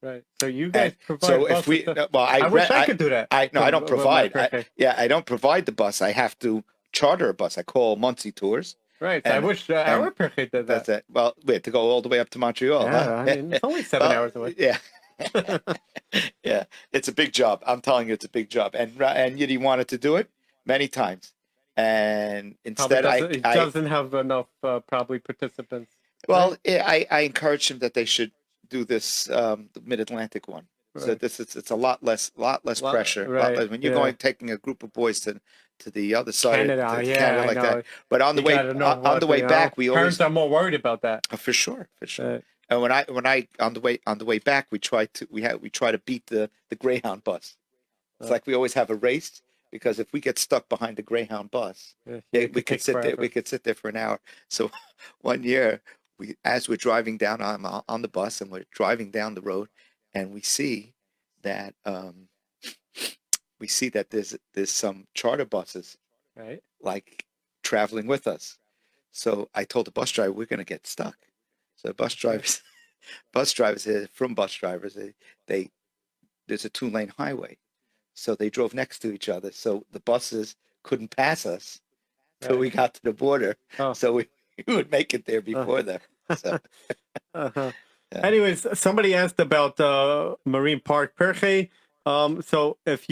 Speaker 1: Right. So you guys provide.
Speaker 2: So
Speaker 1: buses
Speaker 2: if we,
Speaker 1: to-
Speaker 2: well,
Speaker 1: I wish I could do that.
Speaker 2: I don't provide.
Speaker 1: Okay.
Speaker 2: I don't provide the bus. I have to charter a bus. I call Muncie Tours.
Speaker 1: Right. So I wish our perfect did that.
Speaker 2: That's it. Well, we had to go all the way up to Montreal.
Speaker 1: Yeah,
Speaker 2: Huh?
Speaker 1: I mean, it's only 7 hours away.
Speaker 2: Yeah. Yeah, it's a big job. I'm telling you, it's a big job. And Yidi wanted to do it many times, and instead
Speaker 1: It doesn't have enough probably participants.
Speaker 2: Well, I encouraged him that they should do this the Mid-Atlantic one. So
Speaker 1: Right.
Speaker 2: It's a lot less pressure.
Speaker 1: right,
Speaker 2: When you're taking a group of boys to the other side,
Speaker 1: Canada,
Speaker 2: to
Speaker 1: yeah,
Speaker 2: Canada
Speaker 1: I
Speaker 2: like
Speaker 1: know.
Speaker 2: that. But on the way back, we
Speaker 1: parents
Speaker 2: always
Speaker 1: are more worried about that.
Speaker 2: for sure.
Speaker 1: Right.
Speaker 2: And when I on the way back, we try to beat the Greyhound bus. It's like we always have a race, because if we get stuck behind the Greyhound bus, we could sit there. We could sit there for an hour. So one year, as we're driving down on the bus, and we're driving down the road, and we see that there's some charter buses,
Speaker 1: Right.
Speaker 2: like traveling with us. So I told the bus driver we're going to get stuck. So bus drivers, there's a 2-lane highway, so they drove next to each other. So the buses couldn't pass us till we got to the border.
Speaker 1: Oh.
Speaker 2: So we would make it there before them. So.
Speaker 1: Uh-huh.
Speaker 2: Yeah.
Speaker 1: Anyways, somebody asked about Marine Park Perche. So if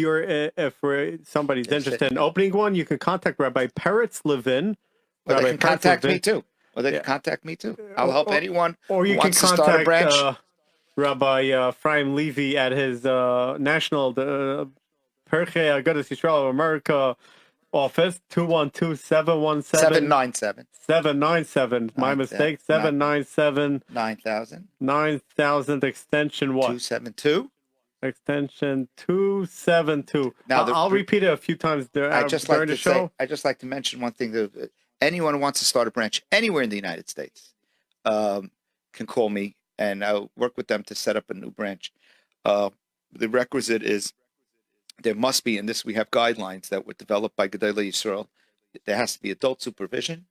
Speaker 1: somebody's interested in opening one, you can contact Rabbi Peretz Levin.
Speaker 2: Well, they can contact me too. I'll help
Speaker 1: Or-
Speaker 2: anyone
Speaker 1: Or you
Speaker 2: who
Speaker 1: can
Speaker 2: wants to start a
Speaker 1: contact
Speaker 2: branch.
Speaker 1: Rabbi Ephraim Levy at his national Perche Agudath Yisrael of America office, 212-717 797. My mistake. 797
Speaker 2: 9,000
Speaker 1: 9000 extension what?
Speaker 2: 272.
Speaker 1: Extension 272.
Speaker 2: Now,
Speaker 1: I'll repeat it a few times during the show.
Speaker 2: I just like to mention one thing. That anyone who wants to start a branch anywhere in the United States can call me, and I'll work with them to set up a new branch. The requisite is there must be, and this we have guidelines that were developed by Gedolei Yisrael. There has to be adult supervision,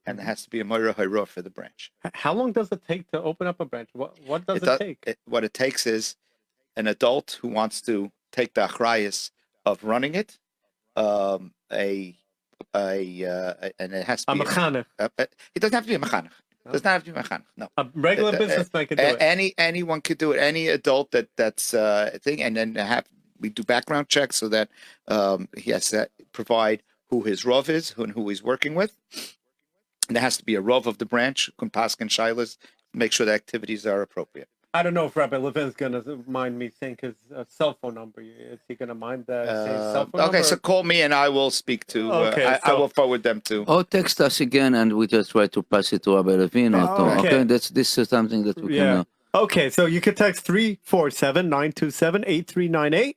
Speaker 2: and there has to be a Moira Hayra for the branch.
Speaker 1: How long does it take to open up a branch? What does it take?
Speaker 2: What it takes is an adult who wants to take the achrayus of running it, and it has to
Speaker 1: A
Speaker 2: be
Speaker 1: mechanech.
Speaker 2: It doesn't have to be a mechanech. It doesn't have to be a mechanech. No.
Speaker 1: A regular businessman can do it.
Speaker 2: Anyone could do it. Any adult that's a thing, and then we do background checks so that he has to provide who his rov is and who he's working with. And there has to be a rov of the branch, kumpas and shilas, make sure the activities are appropriate.
Speaker 1: I don't know if Rabbi Levin's going to mind me saying his cell phone number. Is he going to mind that cell phone number?
Speaker 2: Okay, so call me and I will speak to, I will forward them to.
Speaker 3: Or text us again and we just try to pass it to Rabbi Levin. Okay, this is something that we can...
Speaker 1: Okay, so you can text 347-927-8398.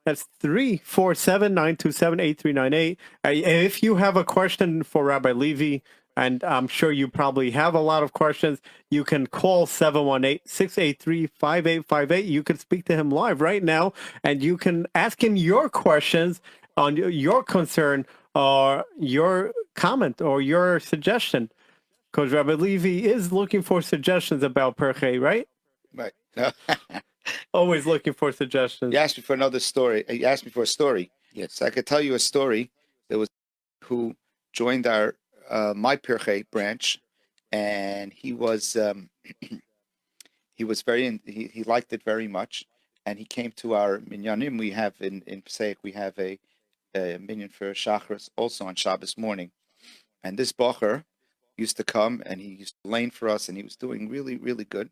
Speaker 1: That's 347-927-8398. If you have a question for Rabbi Levy, and I'm sure you probably have a lot of questions. You can call 718-683-5858. You can speak to him live right now, and you can ask him your questions on your concern or your comment or your suggestion. Because Rabbi Levy is looking for suggestions about Perche, right?
Speaker 2: Right.
Speaker 1: Always looking for suggestions.
Speaker 2: You asked me for another story. You asked me for a story.
Speaker 3: Yes.
Speaker 2: So I could tell you a story. There was who joined our my Pirchei branch, and he was he liked it very much, and he came to our minyanim. We have in Passaic, we have a minyan for Shachris also on Shabbos morning, and this bacher used to come and he used to lane for us, and he was doing really, really good.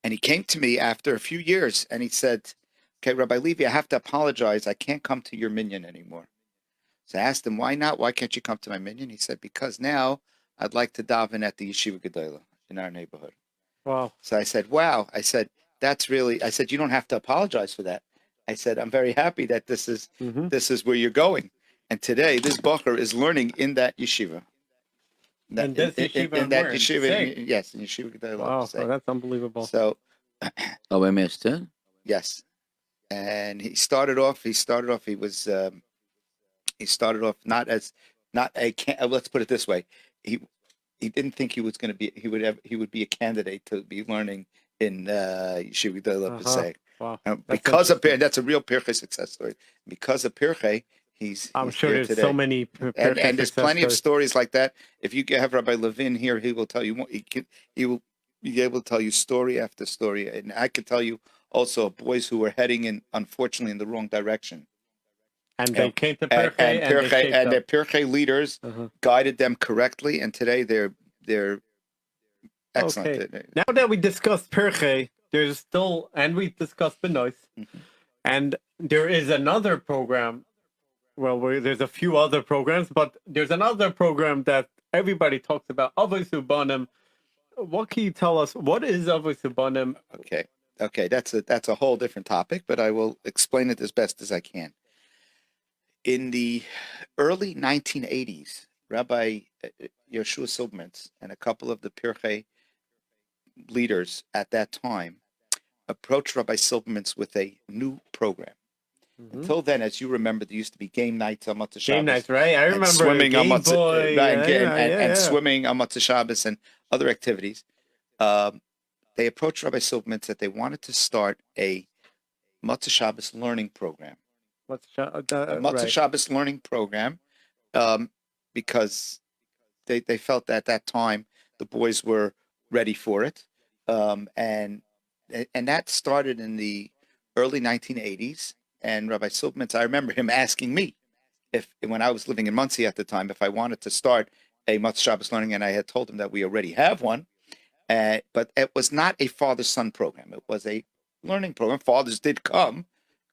Speaker 2: And he came to me after a few years and he said, "Okay, Rabbi Levy, I have to apologize. I can't come to your minyan anymore." So I asked him, "Why not? Why can't you come to my minyan?" He said, "Because now I'd like to daven at the Yeshiva Gedolah in our neighborhood."
Speaker 1: Wow.
Speaker 2: So I said, "Wow." I said, "That's really," I said, "You don't have to apologize for that." I said, "I'm very happy that this is where you're going." And today, this bacher is learning in that yeshiva.
Speaker 1: In that
Speaker 2: yeshiva, yes, in Yeshiva Gedolah.
Speaker 1: Wow, that's unbelievable.
Speaker 2: So,
Speaker 3: OMS,
Speaker 2: yes, and he started off. He started off not a. Let's put it this way. He didn't think he was going to be. He would be a candidate to be learning in Yeshiva Gedolah Passaic.
Speaker 1: Wow,
Speaker 2: because of Pirchei, that's a real Pirchei success story. Because of Pirchei, I'm
Speaker 1: sure there's today. So many
Speaker 2: and there's plenty of stories like that. If you have Rabbi Levin here, he will tell you more. He will be able to tell you story after story. And I could tell you also of boys who were heading unfortunately in the wrong direction.
Speaker 1: And they came to Pirchei, and
Speaker 2: their Pirchei leaders guided them correctly. And today they're excellent.
Speaker 1: Okay. Now that we discussed Pirchei, there's still, and we discussed Benois, and there is another program. Well, there's a few other programs, but there's another program that everybody talks about, Avos Ubanim. What can you tell us? What is Avos Ubanim?
Speaker 2: Okay, that's a whole different topic, but I will explain it as best as I can. In the early 1980s, Rabbi Yoshua Silberman and a couple of the Pirchei leaders at that time approached Rabbi Silberman with a new program. Until then, as you remember, there used to be game nights on Motzei Shabbos.
Speaker 1: Game nights, right? I remember
Speaker 2: swimming on
Speaker 1: Motzei,
Speaker 2: and swimming on Motzei Shabbos and other activities. They approached Rabbi Silberman that they wanted to start a Motzei Shabbos learning program. Motzei Shabbos learning program, because they felt that at that time the boys were ready for it, and that started in the early 1980s. And Rabbi Silberman, I remember him asking me when I was living in Monsey at the time, if I wanted to start a Motzei Shabbos learning, and I had told him that we already have one, but it was not a father-son program. It was a learning program. Fathers did come,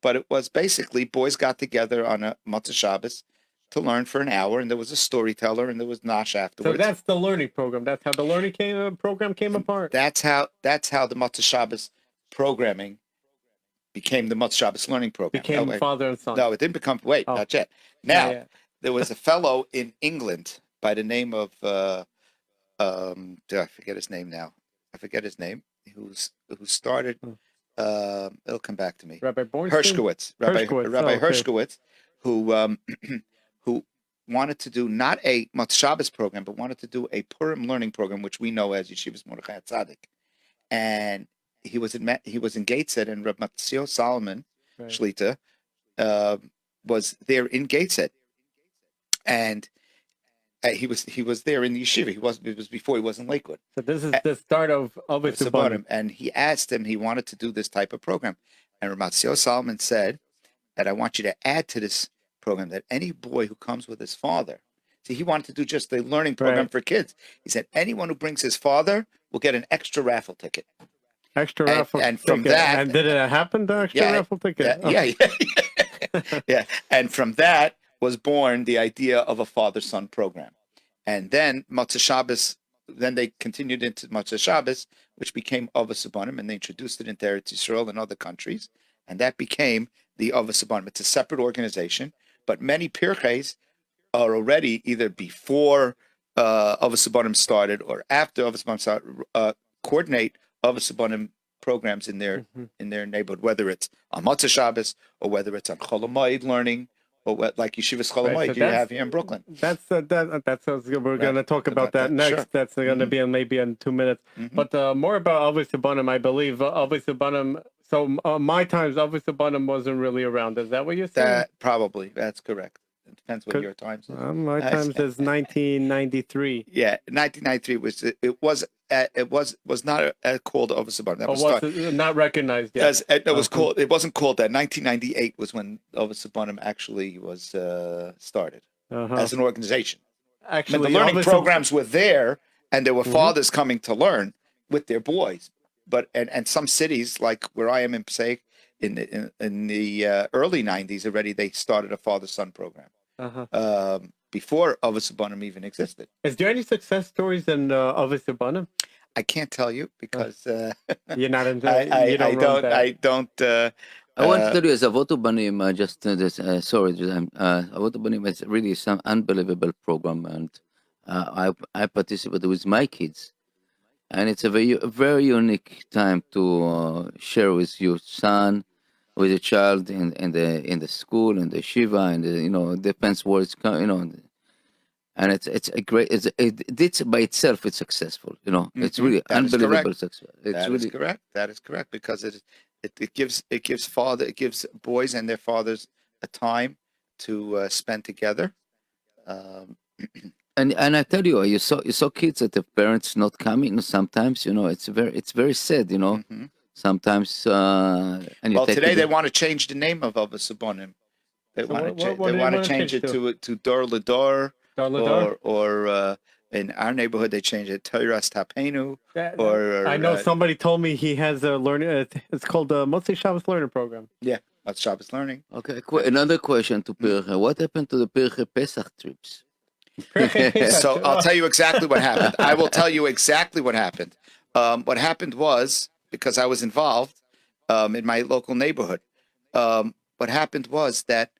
Speaker 2: but it was basically boys got together on a Motzei Shabbos to learn for an hour, and there was a storyteller, and there was Nash afterwards.
Speaker 1: So that's the learning program. That's how the learning program came apart.
Speaker 2: That's how the Motzei Shabbos programming became the Motzei Shabbos learning program.
Speaker 1: Became father and son.
Speaker 2: No, it didn't become. Not yet. Now, there was a fellow in England by the name of I forget his name now. Who started. It'll come back to me.
Speaker 1: Rabbi Bornstein?
Speaker 2: Rabbi Hershkowitz, who wanted to do not a Motzei Shabbos program, but wanted to do a Purim learning program, which we know as Yeshivas Mordechai Tzaddik, and he was in Gateshead, and Rabbi Matzio Solomon Shlita was there in Gateshead, and he was there in the yeshiva. It was before he was in Lakewood.
Speaker 1: So this is the start of Avos Ubanim.
Speaker 2: And he asked him, he wanted to do this type of program, and Rabbi Matzio Solomon said that I want you to add to this program that any boy who comes with his father. See, he wanted to do just the learning program for kids. He said anyone who brings his father will get an extra raffle ticket.
Speaker 1: And from that, and did it happen? The extra raffle ticket?
Speaker 2: Yeah. And from that was born the idea of a father-son program. And then Motzei Shabbos, then they continued into Motzei Shabbos, which became Avos Ubanim, and they introduced it into Eretz Yisrael and other countries, and that became the Avos Ubanim. It's a separate organization, but many Pircheis are already either before Avos Sabonim started or after Avos Sabonim started, coordinate Avos Sabonim programs in their neighborhood, whether it's on Motzei Shabbos or whether it's on Chol Hamoed learning or like Yeshivas Chol Hamoed you have here in Brooklyn.
Speaker 1: That's we're going to talk about that next.
Speaker 2: Sure.
Speaker 1: That's going to be maybe in 2 minutes. But more about Avos Sabonim, I believe Avos Sabonim. So my times Avos Sabonim wasn't really around. Is that what you're saying?
Speaker 2: That probably that's correct. It depends what your times is.
Speaker 1: My times is 1993.
Speaker 2: Yeah, 1993 was not called Avos Sabonim. That was
Speaker 1: not recognized yet.
Speaker 2: It was called. It wasn't called that. 1998 was when Avos Sabonim actually was started as an organization.
Speaker 1: Actually,
Speaker 2: the learning programs were there, and there were fathers coming to learn with their boys. But and some cities like where I am in Passaic, in the early 90s already, they started a father-son program. Before Avos Sabonim even existed.
Speaker 1: Is there any success stories in Avos Sabonim?
Speaker 2: I can't tell you because
Speaker 1: you're not into.
Speaker 2: I don't.
Speaker 3: I want to tell you, as Avot Banim, Avot Banim is really some unbelievable program, and I participated with my kids, and it's a very unique time to share with your son, with a child in the school, in the shiva, and it depends where it's coming, and it's a great. It's by itself it's successful. It's really
Speaker 2: that
Speaker 3: unbelievable success.
Speaker 2: Is correct. That is correct because it gives boys and their fathers a time to spend together.
Speaker 3: And I tell you, you saw kids that the parents not coming. Sometimes it's very sad. Sometimes
Speaker 2: today they want to change the name of Avos Sabonim. They want to change it to Dor Lador, or in our neighborhood they change it Toras Tapenu. Or
Speaker 1: I know somebody told me he has a learning. It's called the Motzei Shabbos Learning Program.
Speaker 2: Yeah, that's Shabbos learning.
Speaker 3: Okay, another question to Pirche. What happened to the Pirche Pesach trips?
Speaker 2: So I'll tell you exactly what happened. I will tell you exactly what happened. What happened was, because I was involved in my local neighborhood, what happened was that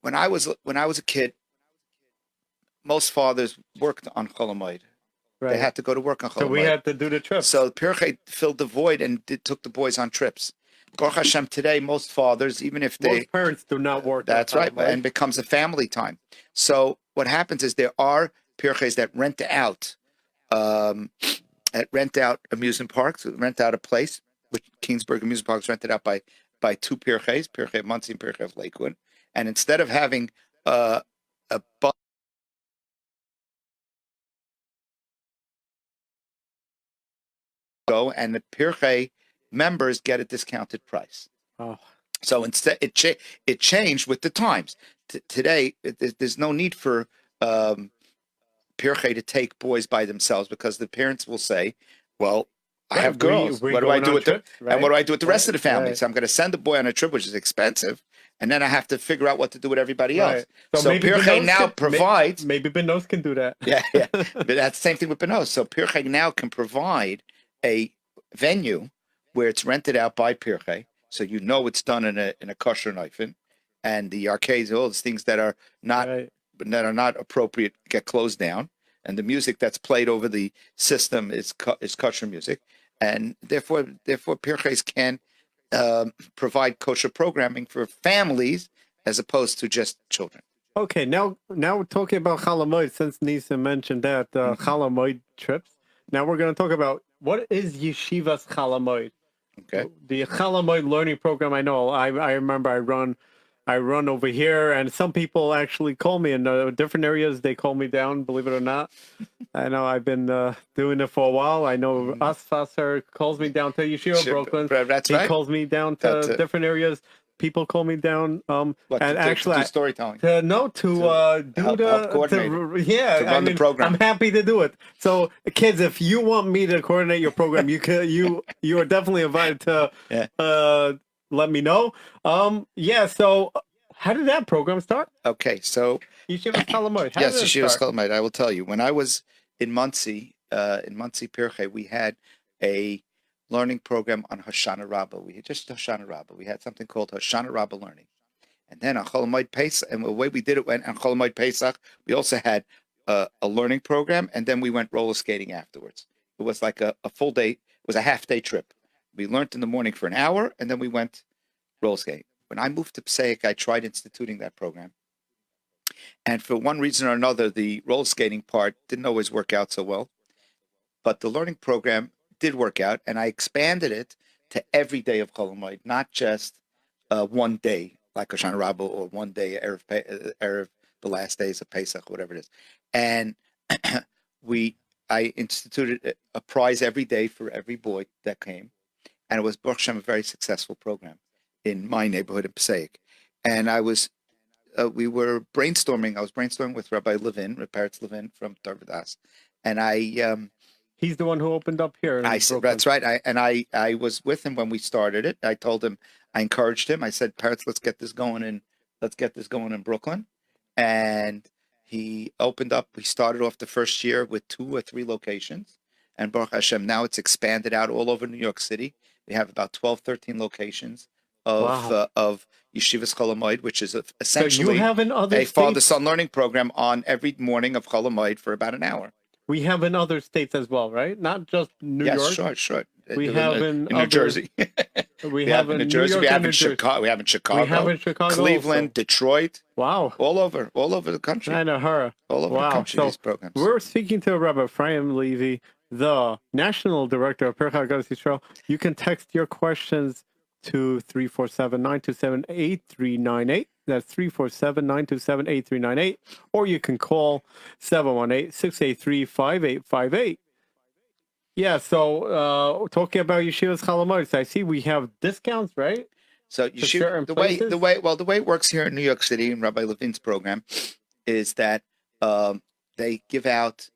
Speaker 2: when I was a kid, most fathers worked on Chol Hamoed. Right. They had to go to work on Chol Hamoed.
Speaker 1: So we had to do the trip.
Speaker 2: So Pirche filled the void and took the boys on trips. Baruch Hashem, today, most fathers, even if
Speaker 1: most parents do not work.
Speaker 2: That's right, and becomes a family time. So what happens is there are Pirches that rent out amusement parks, rent out a place, which Kingsburg Amusement Park is rented out by two Pirches, Pirche of Muncie and Pirche of Lakewood. And instead of having a bus go, and the Pirche members get a discounted price. So instead, it changed with the times. Today, there's no need for Pirche to take boys by themselves because the parents will say, "Well, I have girls. What do I do with them? And what do I do with the rest of the family? So I'm going to send the boy on a trip, which is expensive, and then I have to figure out what to do with everybody else." So Pirche now provides.
Speaker 1: Maybe Benos can do that.
Speaker 2: Yeah, but that's the same thing with Benos. So Pirche now can provide a venue where it's rented out by Pirche, so it's done in a kosher knifin, and the arcades, all those things that are not appropriate get closed down, and the music that's played over the system is kosher music, and therefore Pirches can provide kosher programming for families as opposed to just children.
Speaker 1: Okay, now we're talking about Chol Hamoed, since Nisa mentioned that Chol Hamoed trips. Now we're going to talk about what is Yeshivas Chol Hamoed.
Speaker 2: Okay.
Speaker 1: The Chol Hamoed learning program, I know. I remember I run over here, and some people actually call me in different areas. They call me down, believe it or not. I know I've been doing it for a while. I know Asfasser calls me down to Yeshiva Brooklyn.
Speaker 2: That's right.
Speaker 1: He calls me down to different areas. People call me down. To do
Speaker 2: storytelling.
Speaker 1: To run the program. I'm happy to do it. So, kids, if you want me to coordinate your program, you are definitely invited to let me know. So how did that program start?
Speaker 2: Okay, so
Speaker 1: Yeshivas Chol Hamoed.
Speaker 2: Yes, Yeshivas Chol Hamoed. I will tell you. When I was in Muncie Pirche, we had a learning program on Hoshana Rabbah. We had just Hoshana Rabbah. We had something called Hoshana Rabbah Learning. And then on Chol Hamoed Pesach, and the way we did it went on Chol Hamoed Pesach, we also had a learning program, and then we went roller skating afterwards. It was like a full day. It was a half-day trip. We learned in the morning for an hour, and then we went roller skating. When I moved to Passaic, I tried instituting that program. And for one reason or another, the roller skating part didn't always work out so well. But the learning program did work out, and I expanded it to every day of Chol Hamoed, not just one day, like Hoshana Rabbah, or one day, Erev, the last days of Pesach, whatever it is. And I instituted a prize every day for every boy that came. And it was, Baruch Hashem, a very successful program in my neighborhood in Passaic. And we were brainstorming. I was brainstorming with Rabbi Levin, Paretz Levin from Tarvadas. And
Speaker 1: he's the one who opened up here.
Speaker 2: I said, that's right. I was with him when we started it. I told him, I encouraged him. I said, Paretz, let's get this going in Brooklyn. And he opened up. We started off the first year with 2 or 3 locations. And Baruch Hashem, now it's expanded out all over New York City. We have about 12, 13 locations of Yeshivas Chol Hamoed, which is essentially a father-son learning program on every morning of Chol Hamoed for about an hour.
Speaker 1: We have in other states as well, right? Not just New York.
Speaker 2: Yes, sure.
Speaker 1: We have in
Speaker 2: New Jersey.
Speaker 1: we have in New Jersey.
Speaker 2: We have in Chicago. We have in Chicago.
Speaker 1: We have in Chicago.
Speaker 2: Cleveland,
Speaker 1: also.
Speaker 2: Detroit.
Speaker 1: Wow.
Speaker 2: All over the country.
Speaker 1: And her.
Speaker 2: All over the country.
Speaker 1: So
Speaker 2: these programs.
Speaker 1: We're speaking to Rabbi Ephraim Levy, the national director of Pirchei Agudath Yisroel. You can text your questions to 347-927-8398. That's 347-927-8398. Or you can call 718-683-5858. Yeah, so talking about Yeshivas Chol Hamoed, so I see we have discounts, right?
Speaker 2: So the way it works here in New York City in Rabbi Levin's program is that they give out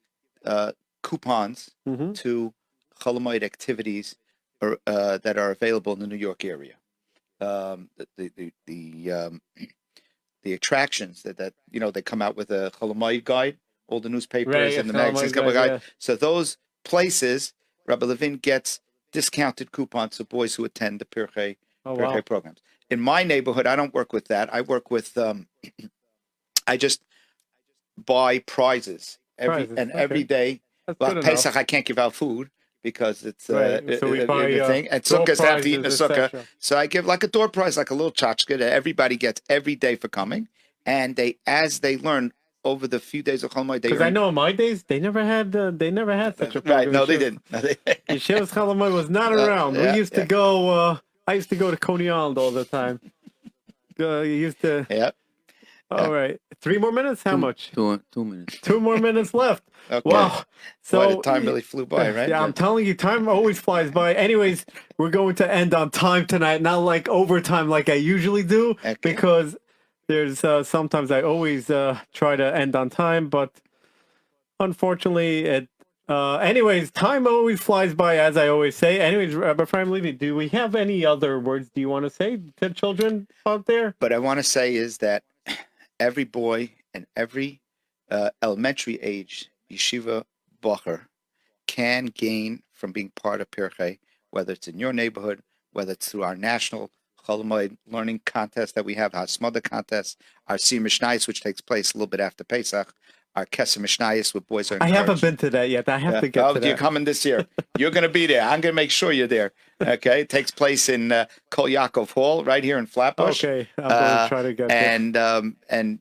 Speaker 2: coupons to Chol Hamoed activities that are available in the New York area. The attractions that they come out with a Chol Hamoed guide, all the newspapers and the magazines come with a guide. Yeah. So those places, Rabbi Levin gets discounted coupons for boys who attend the Pirchei programs. In my neighborhood, I don't work with that. I work with I just buy prizes every day. Well, Pesach, I can't give out food because it's
Speaker 1: so we buy
Speaker 2: a thing. And sukkahs have to eat in a sukkah. So I give like a door prize, like a little tchotchke that everybody gets every day for coming. And as they learn over the few days of Chol Hamoed,
Speaker 1: because I know in my days they never had such a program.
Speaker 2: Right? No, they didn't.
Speaker 1: Yeshivas Chol Hamoed was not around. We used to go. I used to go to Coney Island all the time. You used to.
Speaker 2: Yep.
Speaker 1: All right. 3 more minutes? How much?
Speaker 3: 2 minutes.
Speaker 1: 2 more minutes left.
Speaker 2: Okay.
Speaker 1: Wow. So
Speaker 2: time really flew by, right?
Speaker 1: Yeah, I'm telling you, time always flies by. Anyways, we're going to end on time tonight, not like overtime like I usually do, because there's sometimes I always try to end on time, but unfortunately, anyways, time always flies by, as I always say. Anyways, Rabbi Ephraim Levy, do we have any other words do you want to say to children out there?
Speaker 2: What I want to say is that every boy and every elementary age yeshiva bocher can gain from being part of Pirchei, whether it's in your neighborhood, whether it's through our national Chol Hamoed learning contest that we have, our Smother contest, our Siyum Mishnayos, which takes place a little bit after Pesach, our Kesem Mishnayos, where boys are encouraged.
Speaker 1: I haven't been to that yet. I have to get to that.
Speaker 2: You're coming this year. You're going to be there. I'm going to make sure you're there. Okay? It takes place in Kol Yaakov Hall, right here in Flatbush.
Speaker 1: Okay. I'm going to try to get there.
Speaker 2: And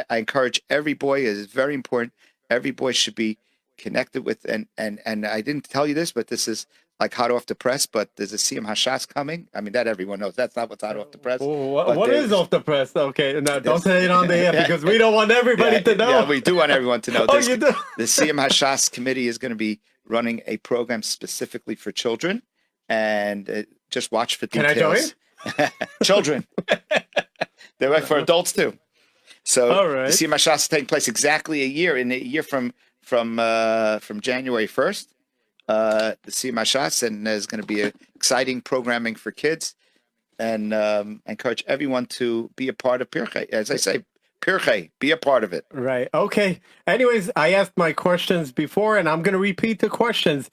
Speaker 2: I encourage every boy. It is very important. Every boy should be connected with, and I didn't tell you this, but this is like hot off the press, but there's a Siyum Hashas coming. I mean, that everyone knows. That's not what's hot off the press.
Speaker 1: What is off the press? Okay, no, don't say it on the air because we don't want everybody to know.
Speaker 2: Yeah, we do want everyone to know.
Speaker 1: You do?
Speaker 2: The Siyum Hashas committee is going to be running a program specifically for children, and just watch for details.
Speaker 1: Can I join?
Speaker 2: Children. They're right for adults too. So
Speaker 1: right.
Speaker 2: The Siyum Hashas is taking place exactly a year from January 1st. The Siyum Hashas, and there's going to be exciting programming for kids, and I encourage everyone to be a part of Pirchei. As I say, Pirchei, be a part of it.
Speaker 1: Right. Okay. Anyways, I asked my questions before, and I'm going to repeat the questions.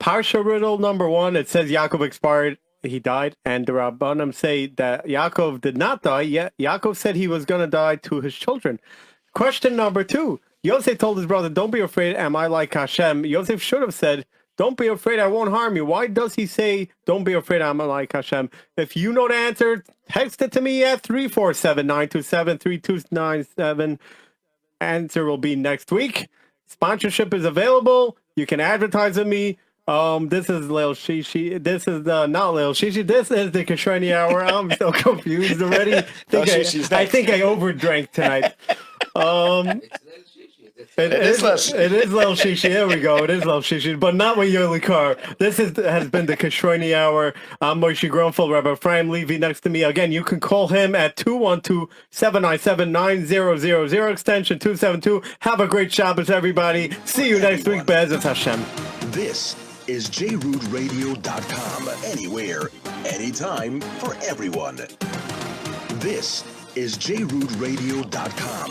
Speaker 1: Parsha riddle number 1, it says Yaakov expired he died, and the Rabbanim say that Yaakov did not die, yet Yaakov said he was going to die to his children. Question number 2. Yosef told his brother, don't be afraid, am I like Hashem? Yosef should have said, don't be afraid, I won't harm you. Why does he say, don't be afraid, I'm like Hashem? If you know the answer, text it to me at 347-927-3297. Answer will be next week. Sponsorship is available. You can advertise with me. This is Lil Shishi. This is not Lil Shishi. This is the Kishroni Hour. I'm so confused already. I think I overdrank tonight. It is Lil Shishi. There we go. It is Lil Shishi, but not with Yoli Carr. This has been the Kishroni Hour. I'm Moshe Grunfeld, Rabbi Ephraim Levy next to me. Again, you can call him at 212-797-9000, extension 272. Have a great Shabbos, everybody. See you next week. Be'ezus Hashem.
Speaker 4: This is jrootradio.com. Anywhere, anytime, for everyone. This is jrootradio.com.